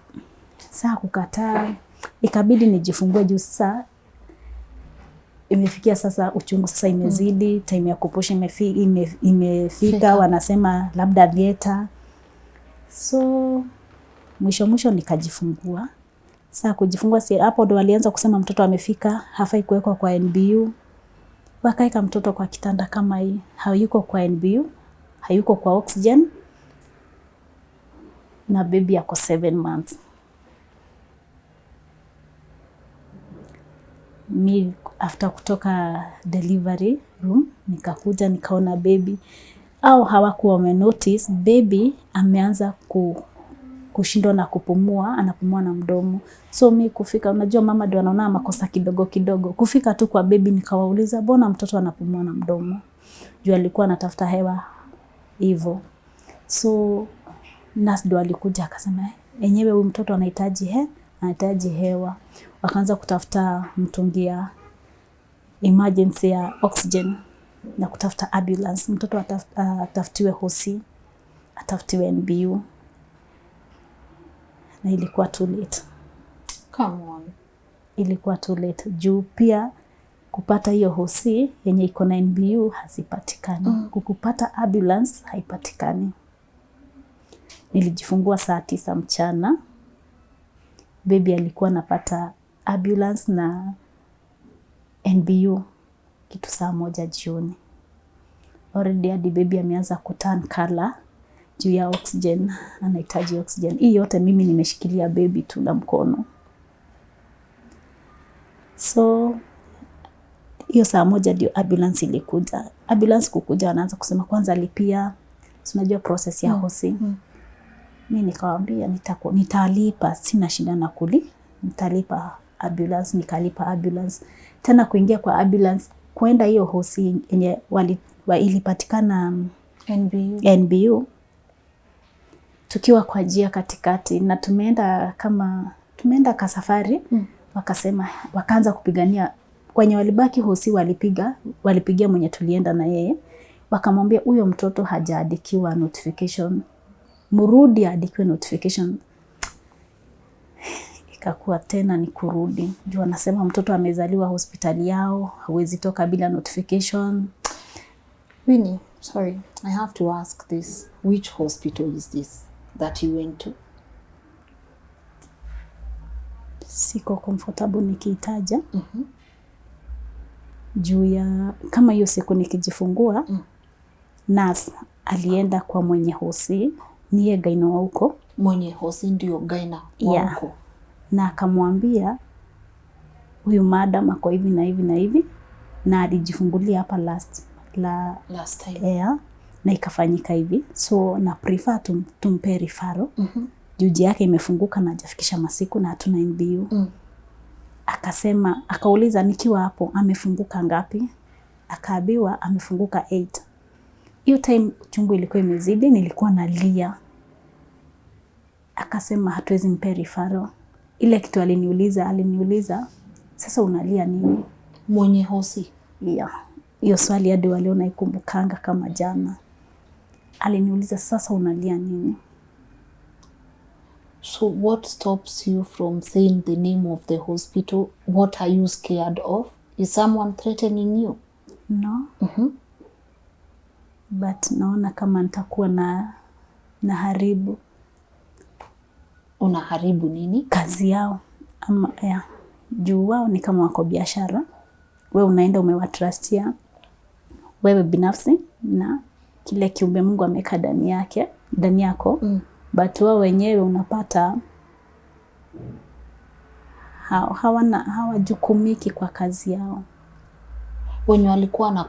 Saa kukataa, ikabidi nijifungue juu sasa imefikia sasa uchungu sasa imezidi, time ya kupusha imefika, wanasema labda theater. So mwisho nikajifungua. Saa kujifungua hapo ndo walianza kusema mtoto amefika, hafai kuwekwa kwa NBU. Wakaeka mtoto kwa kitanda kama hii, hayuko kwa NBU, hayuko kwa oxygen, na baby yako 7 months. Mi after kutoka delivery room nikakuja nikaona baby, au hawakuwa wamenotice baby ameanza kushindwa na kupumua, anapumua na mdomo. So mi kufika, unajua mama ndio anaona makosa kidogo kidogo. Kufika tu kwa baby nikawauliza mbona mtoto anapumua na mdomo? Juu alikuwa anatafuta hewa hivyo. So nurse ndio alikuja akasema enyewe huyu mtoto anahitaji hewa. Wakaanza kutafuta mtungi ya emergency ya oxygen na kutafuta ambulance. Mtoto atafutiwe hosi, atafutiwe NBU. Na ilikuwa too late. Come on. Ilikuwa too late. Juu pia kupata hiyo hosi yenye iko na NBU hazipatikani. Kukupata ambulance haipatikani. Nilijifungua saa 9 mchana. Baby alikuwa anapata ambulance na NBU kitu saa 1 jioni. Already hadi baby ameanza kuturn color juu ya oxygen, anahitaji oxygen. Hii yote mimi nimeshikilia baby tu na mkono. So hiyo saa 1 ndio ambulance ilikuja. Ambulance kukuja wanaanza kusema kwanza lipia, unajua process ya hosi. Mimi nikawaambia nitalipa, sina shida na nitalipa ambulance. Nikalipa ambulance. Tena kuingia kwa ambulance kwenda hiyo hosi yenye ilipatikana NBU. Tukiwa kwa njia katikati na tumeenda kasafari, wakasema wakaanza kupigania kwenye walibaki hosi, walipigia mwenye tulienda na yeye, wakamwambia huyo mtoto hajaandikiwa notification, mrudi aadikiwe notification. ikakuwa tena ni kurudi. Juu anasema mtoto amezaliwa hospitali yao, hawezi toka bila notification. Winnie, sorry, I have to ask this. Which hospital is this that you went to? Siko comfortable nikiitaja. Juu ya kama hiyo siku nikijifungua, nurse alienda kwa mwenye hosi, niye gaino wa huko. Mwenye hosi ndio gaina wa huko. Na akamwambia huyu madam ako hivi na hivi na hivi, na alijifungulia hapa last time. Na ikafanyika hivi. So na prefer tumpe referral. Juji yake imefunguka na hajafikisha masiku na hatuna NBU. Akasema, akauliza nikiwa hapo amefunguka ngapi? Akaambiwa amefunguka 8. Hiyo time chungu ilikuwa imezidi, nilikuwa nalia. Akasema hatuwezi mpe referral. Ile kitu aliniuliza, sasa unalia nini? Mwenye hosi. Hiyo swali hadi wale unaikumbukanga kama jana. Aliniuliza sasa unalia nini? So what stops you from saying the name of the hospital? What are you scared of? Is someone threatening you? No. But naona kama nitakuwa na haribu. Unaharibu nini? Kazi yao. Ama juu wao ni kama wako biashara. Wewe unaenda umewatrustia wewe binafsi na kile kiumbe Mungu ameka ndani yako. But wao wenyewe unapata hawajukumiki kwa kazi yao. Wenye walikuwa na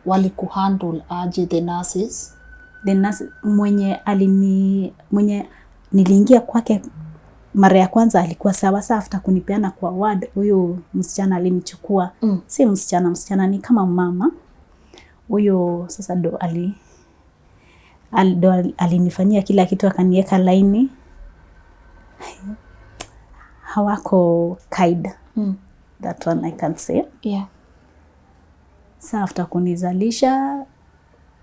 walikuhandle aje the nurses? The nurse mwenye niliingia kwake mara ya kwanza alikuwa sawa. After kunipeana kwa ward, huyo msichana alinichukua. Si msichana ni kama mama. Huyo sasa ndo alinifanyia kila kitu, akaniweka laini. Hawako kind. That one I can say. Sasa after kunizalisha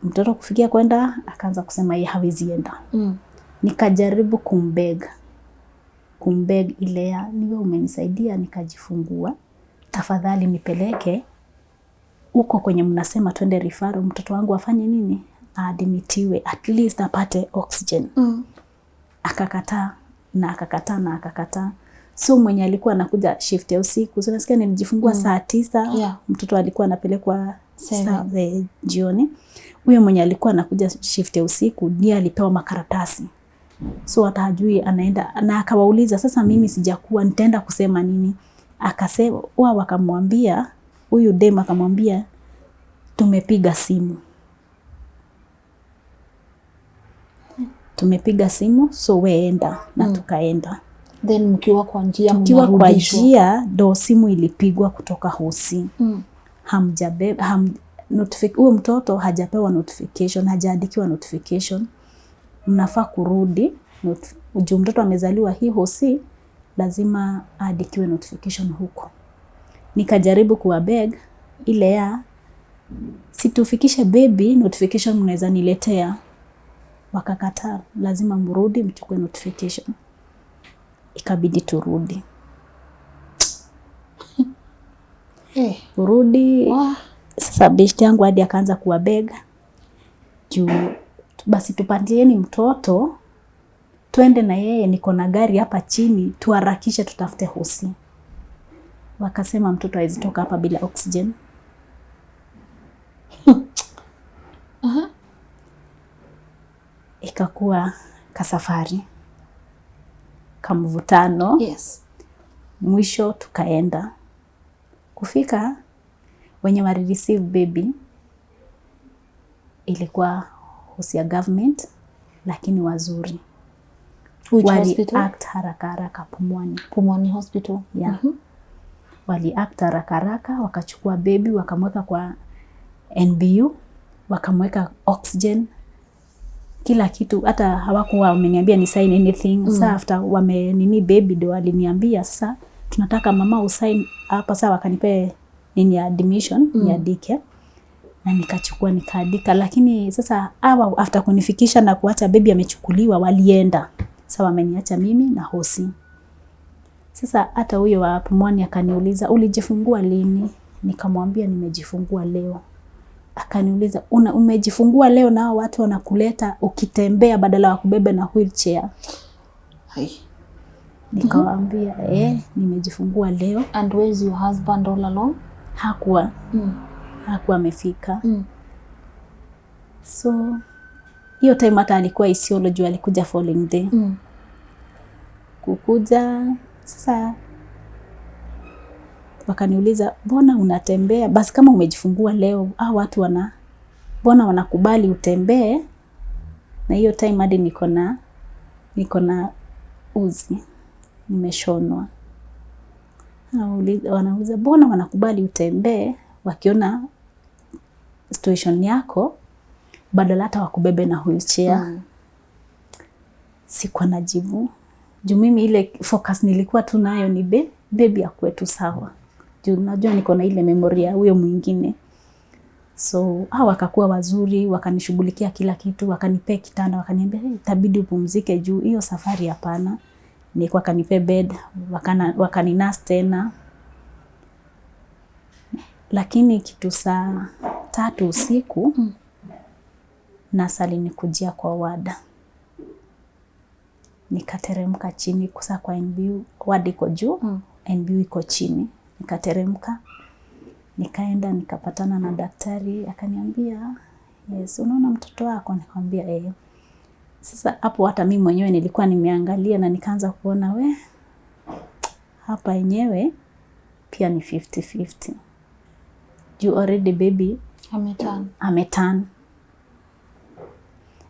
mtoto kufikia kwenda, akaanza kusema yeye hawezi enda. Nikajaribu kumbeg ile niwe umenisaidia nikajifungua, tafadhali nipeleke uko kwenye mnasema twende referral, mtoto wangu afanye nini? Admitiwe, at least apate oxygen. Akakataa. So mwenye alikuwa anakuja shift ya usiku, so nasikia nilijifungua saa 9. Mtoto alikuwa anapelekwa saa jioni. Huyo mwenye alikuwa anakuja shift ya usiku ndiye alipewa makaratasi. So hata hajui anaenda, na akawauliza sasa mimi sijakuwa nitaenda kusema nini? Akasema wao wakamwambia, huyu dem akamwambia tumepiga simu so weenda. Na tukaenda. Then mkiwa kwa njia ndo simu ilipigwa kutoka hosi. Huyo mtoto hajapewa notification, hajaandikiwa notification. Mnafaa kurudi. Juu mtoto amezaliwa hii hosi, lazima aadikiwe notification huko. Nikajaribu kuwabeg ile situfikishe baby notification mnaweza niletea. Wakakataa, lazima mrudi mchukue notification. Ikabidi turudi. Urudi. Sasa best yangu hadi akaanza kuwabeg. Juu basi tupandieni mtoto twende na yeye, niko na gari hapa chini, tuharakishe tutafute hosi. Wakasema mtoto hawezi toka hapa bila oxygen. Ikakuwa kasafari, kamvutano. Mwisho tukaenda. Kufika wenye wali receive baby ilikuwa hosi ya government, lakini wazuri. Wali act haraka Pumwani Hospital. Wali act haraka, wakachukua baby wakamweka kwa NBU, wakamweka oxygen, kila kitu. Hata hawakuwa wameniambia ni sign anything. Sasa after nini baby ndo aliniambia sasa tunataka mama usign hapa. Sawa, wakanipe nini ya admission ya dike, na nikachukua nikaandika. Lakini sasa hawa after kunifikisha na kuacha baby amechukuliwa, walienda. Sawa, wameniacha mimi na hosi. Sasa hata huyo wa Pumwani akaniuliza ulijifungua lini? Nikamwambia nimejifungua leo. Akaniuliza umejifungua leo na watu wanakuleta ukitembea badala ya kubebe na wheelchair? Hai. Nikamwambia nimejifungua leo. And where is your husband all along? Hakuwa amefika. So hiyo time hata alikuwa Isiolo juu alikuja following day. Kukuja sasa wakaniuliza mbona unatembea? Basi kama umejifungua leo watu mbona wanakubali utembee? Na hiyo time hadi niko na uzi nimeshonwa. Wanauliza mbona wanakubali utembee wakiona situation yako badala hata wakubebe na wheelchair. Sikuwa najibu. Juu mimi ile focus nilikuwa tu nayo ni baby ya kwetu sawa. Juu najua niko na ile memory ya huyo mwingine. So wakakuwa wazuri, wakanishughulikia kila kitu, wakanipea kitanda, wakaniambia itabidi upumzike juu hiyo safari hapana. Nilikuwa kanipea bed, wakaninurse tena. Lakini kitu saa 3 usiku nurse alinikujia kwa wada. Nikateremka chini kusa kwa NBU, wadi iko juu, NBU iko chini. Nikateremka, nikaenda nikapatana na daktari, akaniambia, yes, unaona mtoto wako? Nikamwambia Sasa hapo hata mimi mwenyewe nilikuwa nimeangalia na nikaanza kuona hapa yenyewe pia ni 50-50. You already baby ameturn.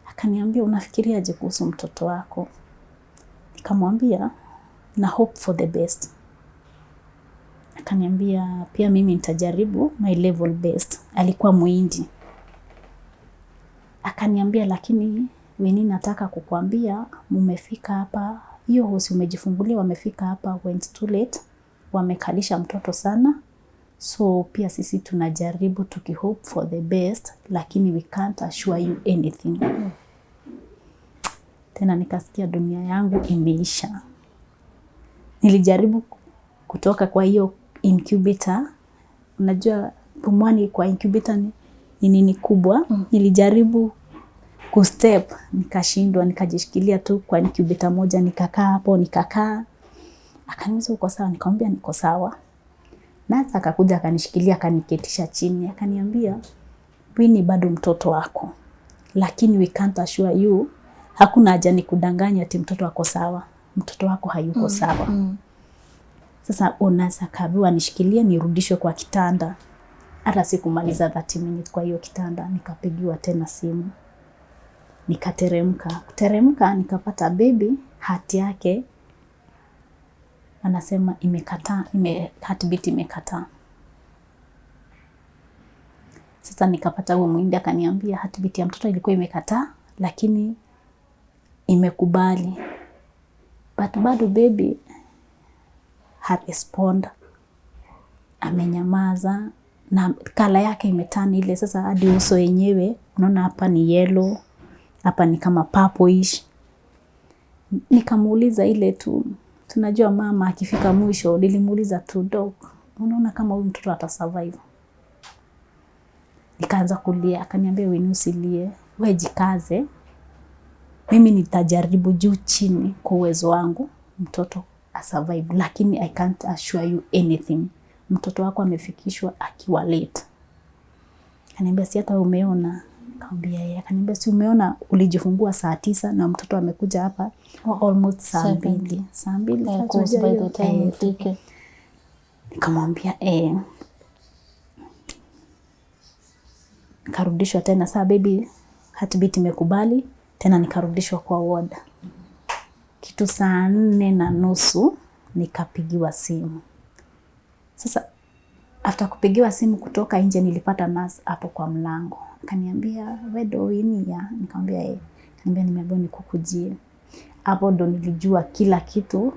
Akaniambia unafikiriaje kuhusu mtoto wako? Nikamwambia na hope for the best. Akaniambia pia mimi nitajaribu my level best. Alikuwa Muhindi. Akaniambia lakini Winnie, nataka kukuambia mumefika hapa, hiyo hosi umejifungulia wamefika hapa when it's too late, wamekalisha mtoto sana. So pia sisi tunajaribu tukihope for the best, lakini we can't assure you anything. Tena nikasikia dunia yangu imeisha. Nilijaribu kutoka kwa hiyo incubator. Unajua Pumwani kwa incubator ni nini kubwa. Nilijaribu kustep, nikashindwa, nikajishikilia tu kwa incubator moja, nikakaa hapo, akaniuliza uko sawa? Nikamwambia niko sawa. Nasa akakuja akanishikilia, akaniketisha chini, akaniambia Winnie, bado mtoto wako, lakini we can't assure you, hakuna haja nikudanganya ati mtoto wako sawa. Mtoto wako hayuko sawa. Sasa unasa kabiwa nishikilie nirudishwe kwa kitanda. Hata sikumaliza 30 minutes kwa hiyo kitanda, nikapigiwa tena simu. Kuteremka nikapata baby, hati yake anasema imekataa, heartbeat imekataa. Sasa nikapata huyo Muhindi akaniambia heartbeat ya mtoto ilikuwa imekataa, lakini imekubali. But bado baby respond, amenyamaza na kala yake imetani ile. Sasa hadi uso yenyewe unaona hapa ni yellow, hapa ni kama purplish. Nikamuuliza ile tu, tunajua mama akifika mwisho, nilimuuliza tu doc, unaona kama huyu mtoto atasurvive? Nikaanza kulia, akaniambia Winnie, usilie, wewe jikaze. Mimi nitajaribu juu chini kwa uwezo wangu mtoto asurvive, lakini I can't assure you anything. Mtoto wako amefikishwa akiwa late. Akaniambia si hata umeona? Nikamwambia yeye. Akaniambia si umeona ulijifungua saa 9 na mtoto amekuja hapa almost saa 2. Saa 2 Because by the time ufike. Nikamwambia Nikarudishwa tena, saa baby heartbeat imekubali tena, nikarudishwa kwa ward. Kitu saa 4:30 nikapigiwa simu. Sasa after kupigiwa simu kutoka nje, nilipata nurse hapo kwa mlango. Akaniambia wewe Winnie ya? Nikamwambia Akaniambia nimeambiwa nikukujie. Hapo ndo nilijua kila kitu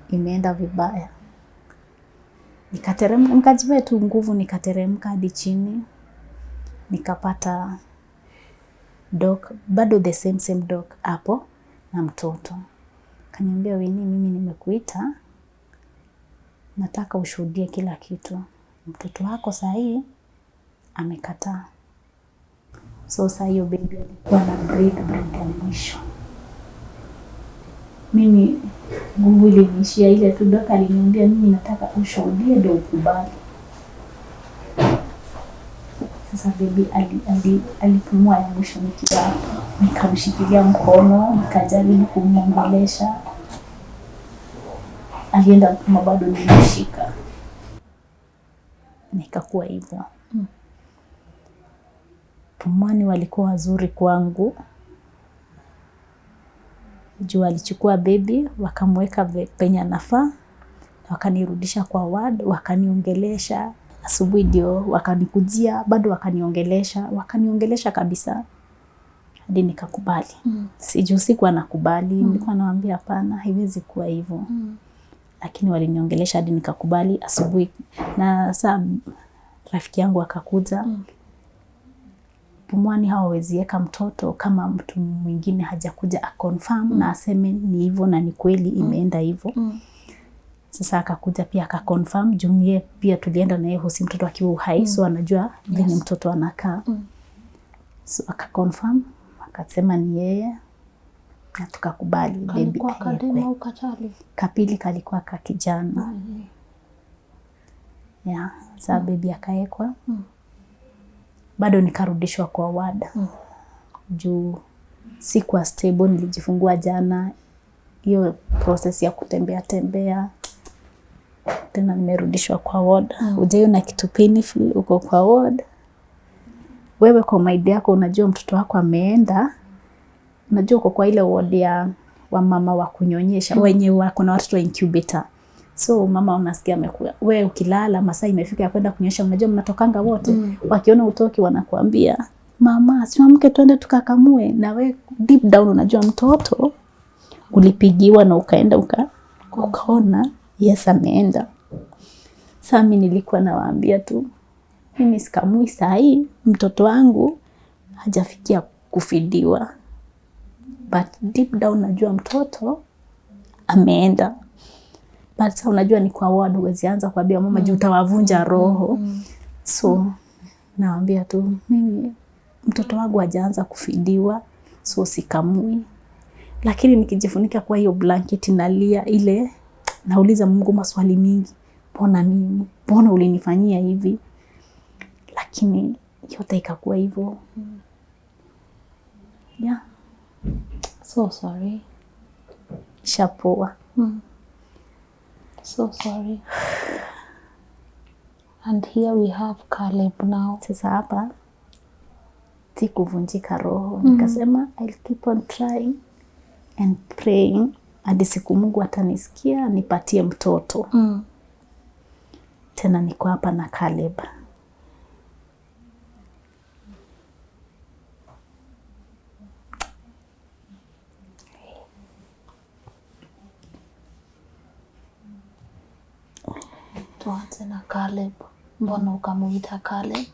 imeenda vibaya. Nikateremka, nikajipa tu nguvu, nikateremka hadi chini. Nikapata doc, bado the same doc hapo na mtoto. Akaniambia Winnie, mimi nimekuita nataka ushuhudie kila kitu. Mtoto wako sahii amekataa. So saa hiyo baby alikuwa na break ya mwisho. Mimi nguvu iliniishia ile tu, doka aliniambia mimi nataka ushuhudie ndio ukubali. Sasa baby alipumua ya mwisho nikiwa nikamshikilia mkono, nikajaribu kumwongelesha. Alienda kama bado nimeshika. Nikakuwa hivyo. Pumwani walikuwa wazuri kwangu. Juu alichukua baby, wakamweka penye anafaa, wakanirudisha kwa ward, wakaniongelesha. Asubuhi ndio wakanikujia, bado wakaniongelesha kabisa. Hadi nikakubali. Sijui sikuwa nakubali, nilikuwa nawaambia hapana, haiwezi kuwa hivyo. Lakini waliniongelesha hadi nikakubali asubuhi. Na saa rafiki yangu akakuja. Pumwani hawawezi weka mtoto kama mtu mwingine hajakuja aconfirm na aseme ni hivyo na ni kweli imeenda hivyo. Sasa akakuja pia akaconfirm, juu yeye pia tulienda na yeye hosi mtoto akiwa uhai, so anajua vile mtoto anakaa. So akaconfirm, akasema ni yeye na tukakubali baby. Kwa kadema ukachali. Kapili kalikuwa kakijana. Yeah, sasa baby akaekwa. Bado nikarudishwa kwa ward. Juu sikuwa stable, nilijifungua jana. Hiyo process ya kutembea tena nimerudishwa kwa ward. Ujaona kitu painful uko kwa ward. Wewe kwa mind yako unajua mtoto wako ameenda. Unajua uko kwa ile ward ya wamama wa kunyonyesha, wenye wako na watoto wa incubator. So mama unasikia amekuwa. Wewe ukilala masaa imefika ya kwenda kunyonyesha, unajua mnatokanga wote. Wakiona utoki wanakuambia, "Mama, simamke twende tukakamue." Na wewe deep down unajua mtoto ulipigiwa na ukaenda ukaona yes ameenda. Sasa mimi nilikuwa nawaambia tu, mimi sikamui saa hii, mtoto wangu hajafikia kufidiwa. But deep down najua mtoto ameenda. But sasa unajua ni kwa ward, huwezi anza kuambia mama juu utawavunja roho. So naambia tu mimi mtoto wangu hajaanza kufidiwa, so sikamui. Lakini nikijifunika kwa hiyo blanket nalia ile, nauliza Mungu maswali mingi. Mbona mimi? Mbona ulinifanyia hivi? Lakini yote ikakuwa hivyo. Yeah. So sorry. Shapoa. So sorry. And here we have Caleb now. Sasa hapa sikuvunjika roho. Nikasema I'll keep on trying and praying. Hadi siku Mungu atanisikia nipatie mtoto. Tena niko hapa na Caleb. Tuanze na Caleb. Mbona ukamuita Caleb?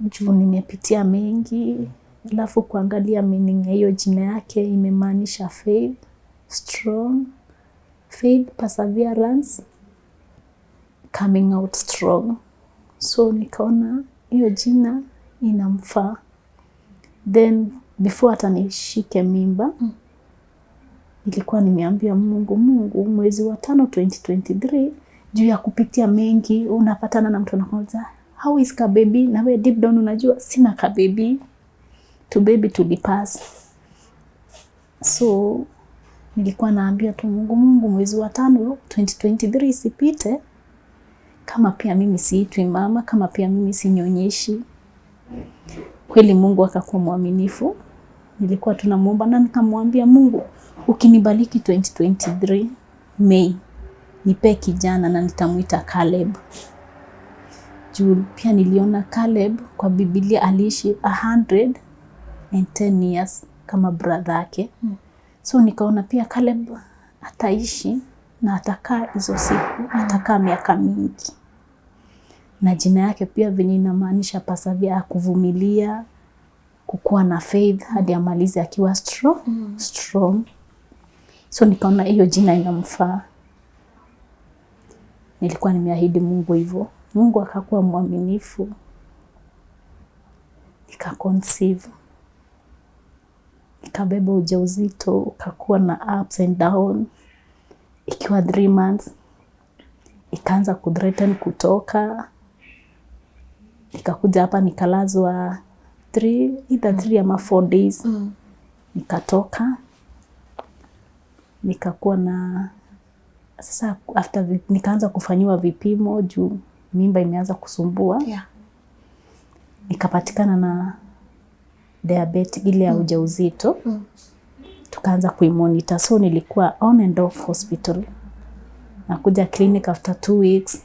Juu nimepitia mengi, alafu kuangalia meaning ya hiyo jina yake imemaanisha faith, strong, faith, perseverance, coming out strong. So nikaona hiyo jina inamfaa. Then before hata nishike mimba, nilikuwa nimeambia Mungu, mwezi wa 5 2023, juu ya kupitia mengi, unapatana na mtu anakuuliza, how is ka baby? Na wewe deep down unajua sina ka baby. To baby tulipass. So nilikuwa naambia tu Mungu, mwezi wa 5 2023 isipite kama pia mimi siitwi mama, kama pia mimi sinyonyeshi. Kweli Mungu akakuwa mwaminifu. Nilikuwa tunamuomba na nikamwambia Mungu, ukinibariki 2023 May, nipe kijana na nitamuita Caleb. Juu pia niliona Caleb kwa Biblia aliishi 110 years kama brother yake. So nikaona pia Caleb ataishi na atakaa hizo siku, atakaa miaka mingi. Na jina yake pia vile inamaanisha persevere, kuvumilia, kukuwa na faith hadi amalize akiwa strong. So nikaona hiyo jina inamfaa. nilikuwa nimeahidi Mungu hivyo. Mungu akakuwa mwaminifu. Nikaconceive. Nikabeba ujauzito, ukakuwa na ups and down. Ikiwa 3 months, ikaanza kuthreaten kutoka. Nikakuja hapa nikalazwa either 3 ama 4 days. Nikatoka. Nikakuwa na sasa after nikaanza kufanyiwa vipimo juu mimba imeanza kusumbua. Yeah. Nikapatikana na diabetes ile ya ujauzito. Tukaanza kuimonitor. So nilikuwa on and off hospital. Nakuja clinic after 2 weeks.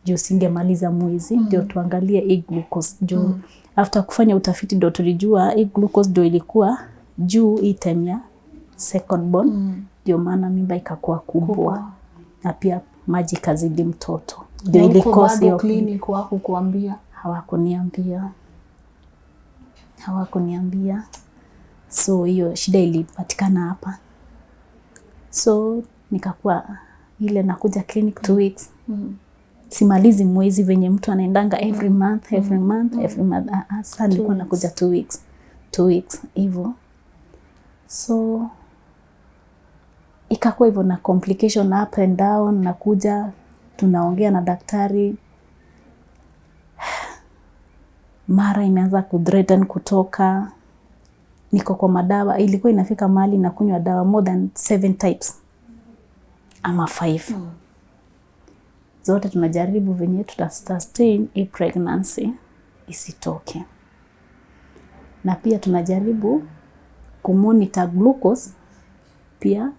Juu singemaliza mwezi ndio tuangalie hii glucose juu after kufanya utafiti ndio tulijua hii glucose ndio ilikuwa juu hii time ya second born. Ndio maana mimba ikakuwa kubwa. Na pia maji kazidi mtoto. Ndio ilikosa hiyo clinic wako kuambia. Hawakuniambia. So hiyo shida ilipatikana hapa. So nikakuwa ile nakuja clinic 2 weeks. Simalizi mwezi venye mtu anaendanga every month. Sasa nilikuwa nakuja 2 weeks hivyo. So ikakuwa hivyo na complication up and down. Nakuja tunaongea na daktari. Mara imeanza kuthreaten kutoka. Niko kwa madawa. Ilikuwa inafika mahali na kunywa dawa more than 7 types ama 5. Zote tunajaribu venye tutasustain hii pregnancy isitoke. Na pia tunajaribu kumonitor glucose pia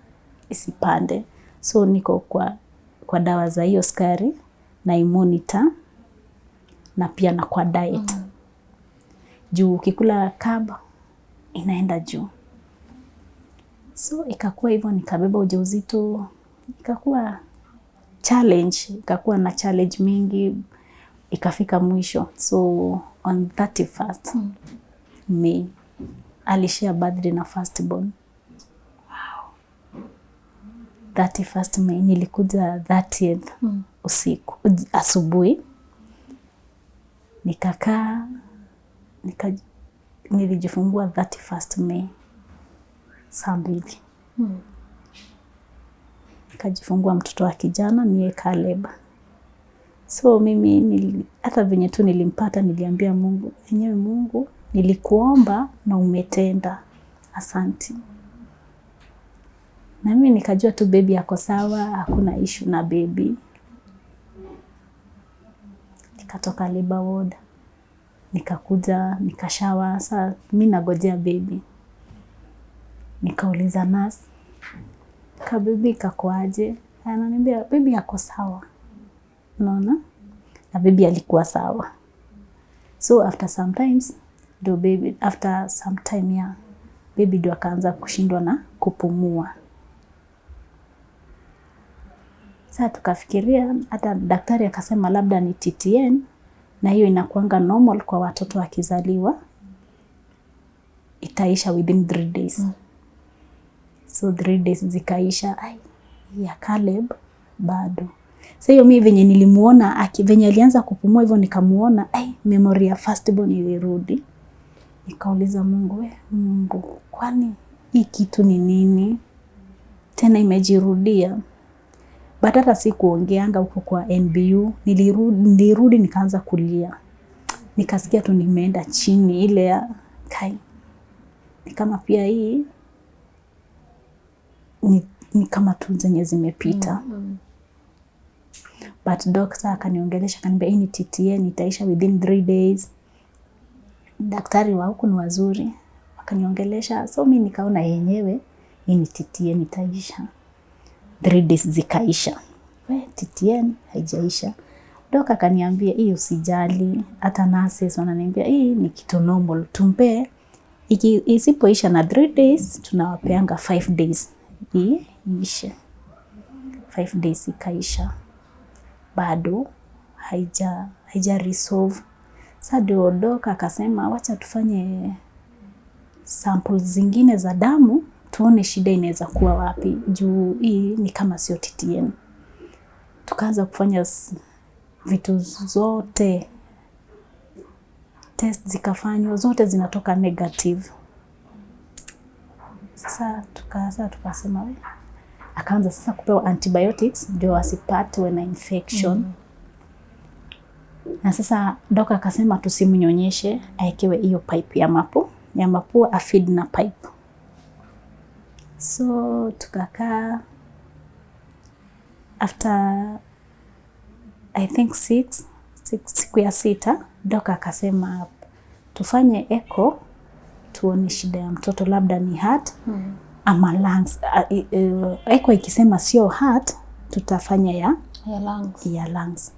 isipande. So niko kwa dawa za hiyo sukari na imonitor na pia na kwa diet. Juu ukikula carb inaenda juu. So ikakuwa hivyo nikabeba ujauzito. Ikakuwa na challenge mingi. Ikafika mwisho. So on 31st May alishare birthday na firstborn. 31st May nilikuja 30th usiku asubuhi. Nikakaa nilijifungua 31st May saa 2. Nikajifungua mtoto wa kijana niye Caleb. So mimi hata venye tu nilimpata niliambia Mungu, enyewe Mungu nilikuomba na umetenda. Asanti. Na mimi nikajua tu baby yako sawa, hakuna issue na baby. Nikatoka labor ward. Nikakuja, nikashawa, sasa mimi nagojea baby. Nikauliza nurse, baby kakoaje? Ananiambia baby yako sawa. Unaona? Na baby alikuwa sawa. So after some time baby ndio akaanza kushindwa na kupumua. Sasa tukafikiria, hata daktari akasema labda ni TTN, na hiyo inakuanga normal kwa watoto wakizaliwa. Itaisha within 3 days. So 3 days zikaisha. Ya Caleb bado. Sasa hiyo mimi venye nilimuona venye alianza kupumua hivyo nikamuona memory ya firstborn ilirudi. Nikauliza Mungu, Mungu, kwani hii kitu ni nini? Tena imejirudia. But hata sikuongeanga huko kwa NBU, nilirudi nikaanza kulia. Nikasikia tu nimeenda chini ile ya ni kama pia hii ni kama tu zenye zimepita. But doctor akaniongelesha, akaniambia hii ni TTN, itaisha within 3 days. Daktari wa huku ni wazuri. Akaniongelesha, so mimi nikaona yenyewe hii ni TTN itaisha. 3 days zikaisha. TTN haijaisha. Doka akaniambia hii usijali, hata nurses wananiambia hii ni kitu normal. Tumpe isipoisha na 3 days tunawapeanga 5 days. Hii iishe. 5 days ikaisha. Bado haija resolve. Sasa ndio doka akasema wacha tufanye samples zingine za damu tuone shida inaweza kuwa wapi, juu hii ni kama sio TTN. tukaanza kufanya vitu zote, test zikafanywa, zote zinatoka negative. Sasa tukasema akaanza sasa kupewa antibiotics ndio asipatwe na infection. Na sasa doka akasema tusimnyonyeshe, aekewe hiyo pipe ya mapua afeed na pipe. So tukakaa, after I think siku ya 6 doka akasema tufanye echo tuone shida ya mtoto, labda ni heart ama lungs. Echo ikisema sio heart, tutafanya ya lungs.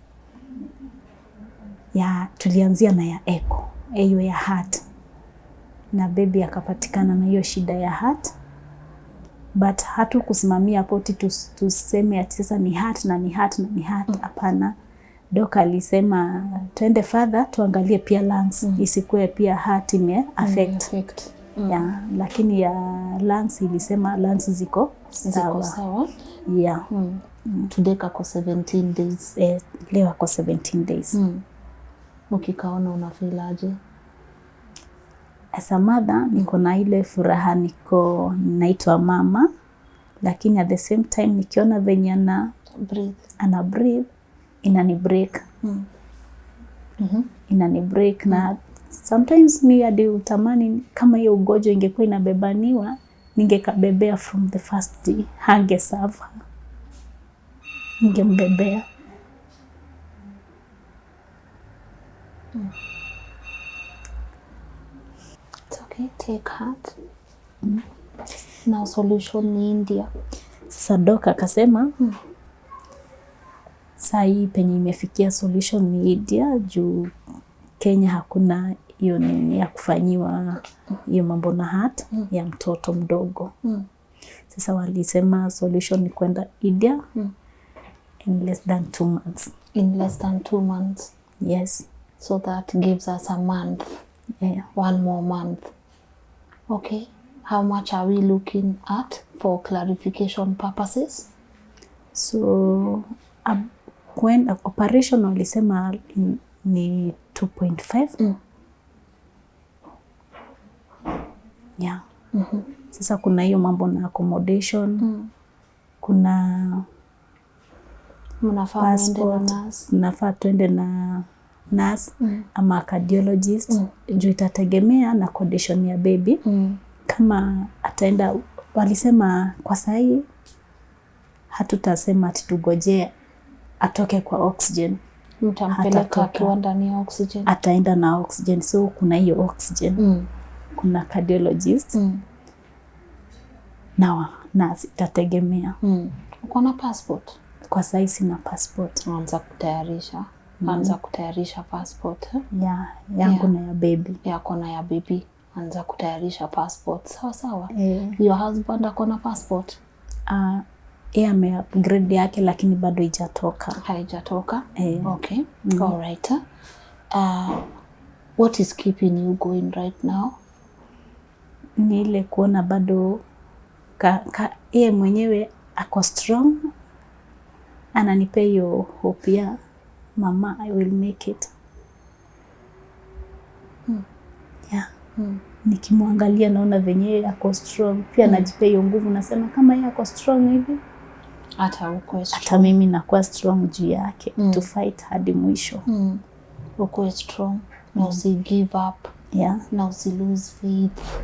Ya tulianzia na ya echo, hiyo ya heart, na baby akapatikana na hiyo shida ya heart, but hatu kusimamia poti tuseme ati sasa ni heart na ni heart na ni heart. Hapana, doka alisema tuende further tuangalie pia lungs, isikue pia heart ime affect. Ya, lakini ya lungs ilisema lungs ziko sawa. Yeah. Today kako 17 days. Leo ako 17 days. Ukikaona unafeel aje? As a mother, niko na ile furaha, naitwa mama, lakini at the same time nikiona venye ana breathe inani break. Inani break. Na sometimes mi hadi utamani kama hiyo ugonjwa ingekuwa inabebaniwa, ningekabebea from the first day, hangeserve, ningembebea. It's okay, take heart. Now solution ni India. Sasa doka akasema saa hii penye imefikia solution ni India, juu Kenya hakuna hiyo nini ya kufanyiwa hiyo mambo na heart ya mtoto mdogo. Sasa walisema solution ni kwenda India in less than 2 months. In less than 2 months. Yes. So that gives us a month. Yeah. 1 more month. Okay. How much are we looking at for clarification purposes? So when operation walisema ni 2.5. Yeah. Sasa kuna hiyo mambo na accommodation. Kuna mnafaa tuende na nurse ama cardiologist, juu itategemea na condition ya baby. Kama ataenda, walisema kwa sahi hatutasema ati tugojee atoke kwa oxygen. Mtampeleka akiwa ndani ya oxygen. Ataenda na oxygen, so kuna hiyo oxygen. Kuna cardiologist. Na nurse itategemea. Uko na passport? Kwa sahi sina passport. Anza kutayarisha passport. Yangu na ya baby. Yako na ya baby. Anza kutayarisha passport. Sawa. Your husband ako na passport? Yeye ame-upgrade yake, lakini bado haijatoka. Okay. All right. What is keeping you going right now? Ni ile kuona bado yeye mwenyewe ako strong, ananipea hiyo hope ya mama, I will make it. Yeah. Nikimwangalia naona venye ako strong, pia najipea hiyo nguvu, nasema kama yeye ako strong hivi, hata mimi nakuwa strong juu yake, to fight hadi mwisho. Uko strong, na usi give up. Yeah. Na usi lose faith.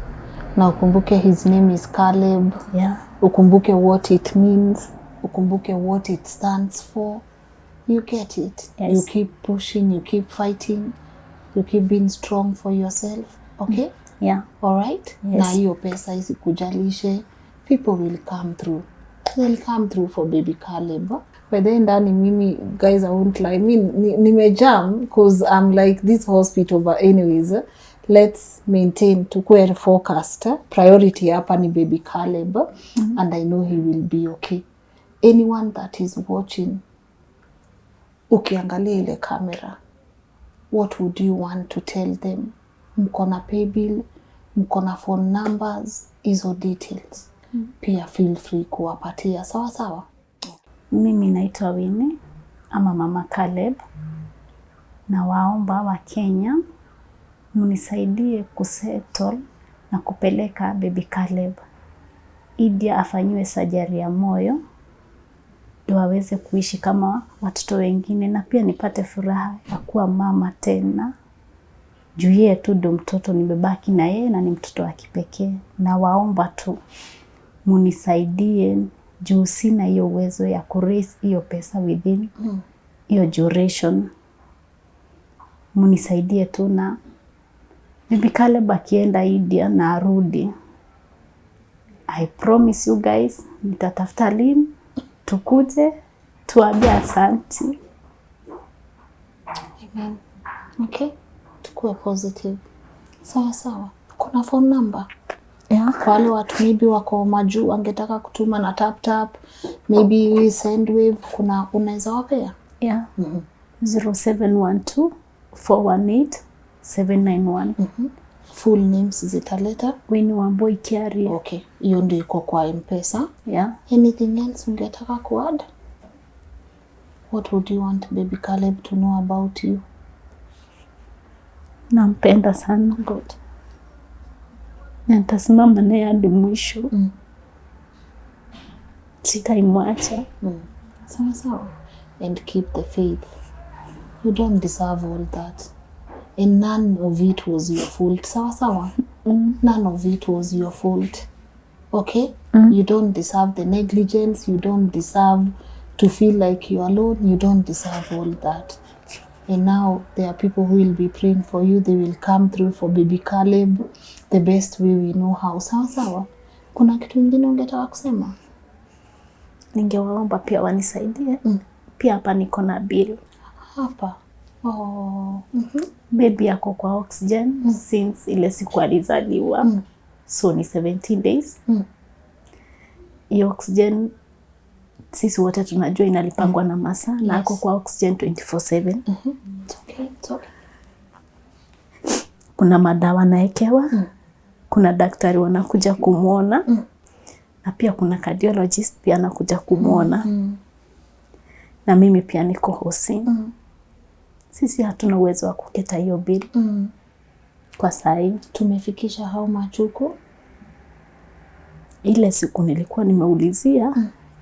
Na ukumbuke his name is Caleb. Yeah. Ukumbuke what it means. Ukumbuke what it stands for. You get it. Yes. You keep pushing, you keep fighting, you keep being strong for yourself. Okay? Yeah. All right? Yes. Na hiyo pesa isikujalishe. People will come through. They'll come through for baby Caleb. But then ndani mimi, guys, I won't lie. Nimejam because I'm like this hospital, but anyways, let's maintain tukue focused. Priority hapa ni baby Caleb, and I know he will be okay. Anyone that is watching, ukiangalia ile camera, what would you want to tell them? Mko na pay bill, mko na phone numbers, hizo details. Pia feel free kuwapatia. Sawa. Mimi naitwa Winnie. ama Mama Caleb, na waomba wa Kenya munisaidie kusettle na kupeleka baby Caleb ili afanyiwe surgery ya moyo ndio aweze kuishi kama watoto wengine, na pia nipate furaha ya kuwa mama tena. Juu yeye tu ndo mtoto nimebaki na yeye na ni mtoto wa kipekee. Na waomba tu munisaidie juu sina hiyo uwezo ya kuraise hiyo pesa within hiyo duration. Munisaidie tu na baby Caleb akienda India na arudi. I promise you guys, nitatafuta Lynn, tukuje, tuambie asante. Amen. Okay. Tukue positive. Sawa sawa. Kuna phone number? Yeah. Kwa wale watu maybe wako majuu wangetaka kutuma na tap, maybe send wave, kuna unaweza wapea? Yeah. 0712 418 791. Full names zitaleta? Winnie Wambui Kiaria. Okay. Hiyo ndio iko kwa M-Pesa. Yeah. Anything else ungetaka kuadd? What would you want baby Caleb to know about you? Nampenda sana. Good. Na nitasimama naye hadi mwisho. Sitaimwacha. Sawa sawa. And keep the faith. You don't deserve all that. And none of it was your fault. Sawa sawa. None of it was your fault. Okay? You don't deserve the negligence. You don't deserve to feel like you're alone. You don't deserve all that. And now there are people who will be praying for you. They will come through for baby Caleb the best way we know how. Sawa sawa. Kuna kitu kingine ungetaka kusema? Ningewaomba pia wanisaidie. Pia hapa niko na bill. Hapa. Oh. Baby yako kwa oxygen since ile siku alizaliwa. So ni 17 days. Hiyo oxygen sisi wote tunajua inalipangwa na masaa na ako kwa oxygen 24/7. It's okay. It's okay. Kuna madawa naekewa. Kuna daktari wanakuja kumuona. Na pia kuna cardiologist pia anakuja kumuona. Na mimi pia niko hosi. Sisi hatuna uwezo wa kuketa hiyo bill. Kwa sahi Tumefikisha how much huko? Ile siku nilikuwa nimeulizia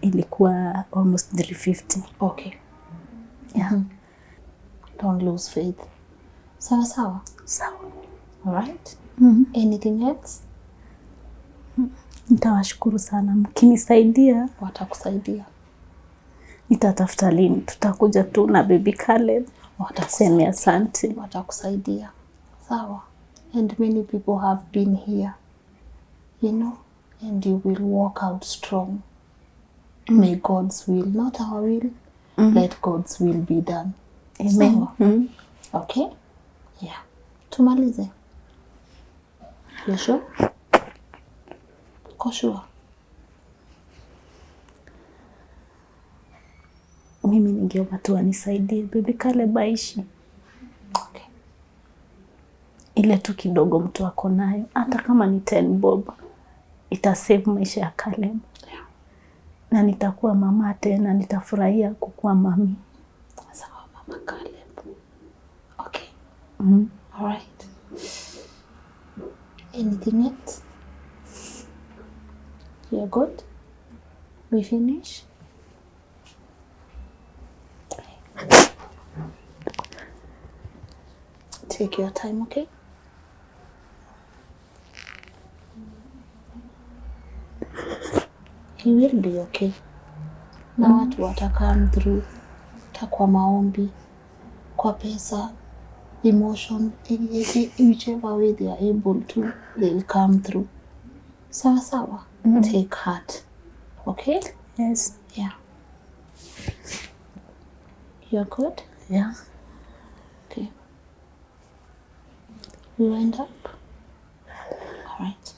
ilikuwa almost 350. Okay. Yeah. Don't lose faith. Sawa sawa. Sawa. All right. Anything else? Nitawashukuru sana mkinisaidia. Watakusaidia. Nitatafuta Lynn, tutakuja tu na baby Caleb. Watasema asante. Watakusaidia. Sawa. And many people have been here. You know, and you will walk out strong. May God's will, not our will. Let God's will be done. Amen. Okay? Yeah. Tumalize. You sure? Ko sure? Mimi ningeomba tu anisaidie baby Caleb aishi. Okay. Ile tu kidogo mtu ako nayo, hata kama ni 10 bob, itasave maisha ya Caleb. Yeah. Na nitakuwa mama tena, nitafurahia kukuwa mami. Sawa, Mama Caleb. Okay. All right. Anything else? You're good? We finish? Take your time, okay? He will be okay. Na watu watakam through. Takwa maombi, kwa pesa, emotion, whichever way they are able to, they'll come through. Sawa sawa. Take heart. Okay? Yes. Yeah. You're good? Yeah. Okay. We wind up? All right.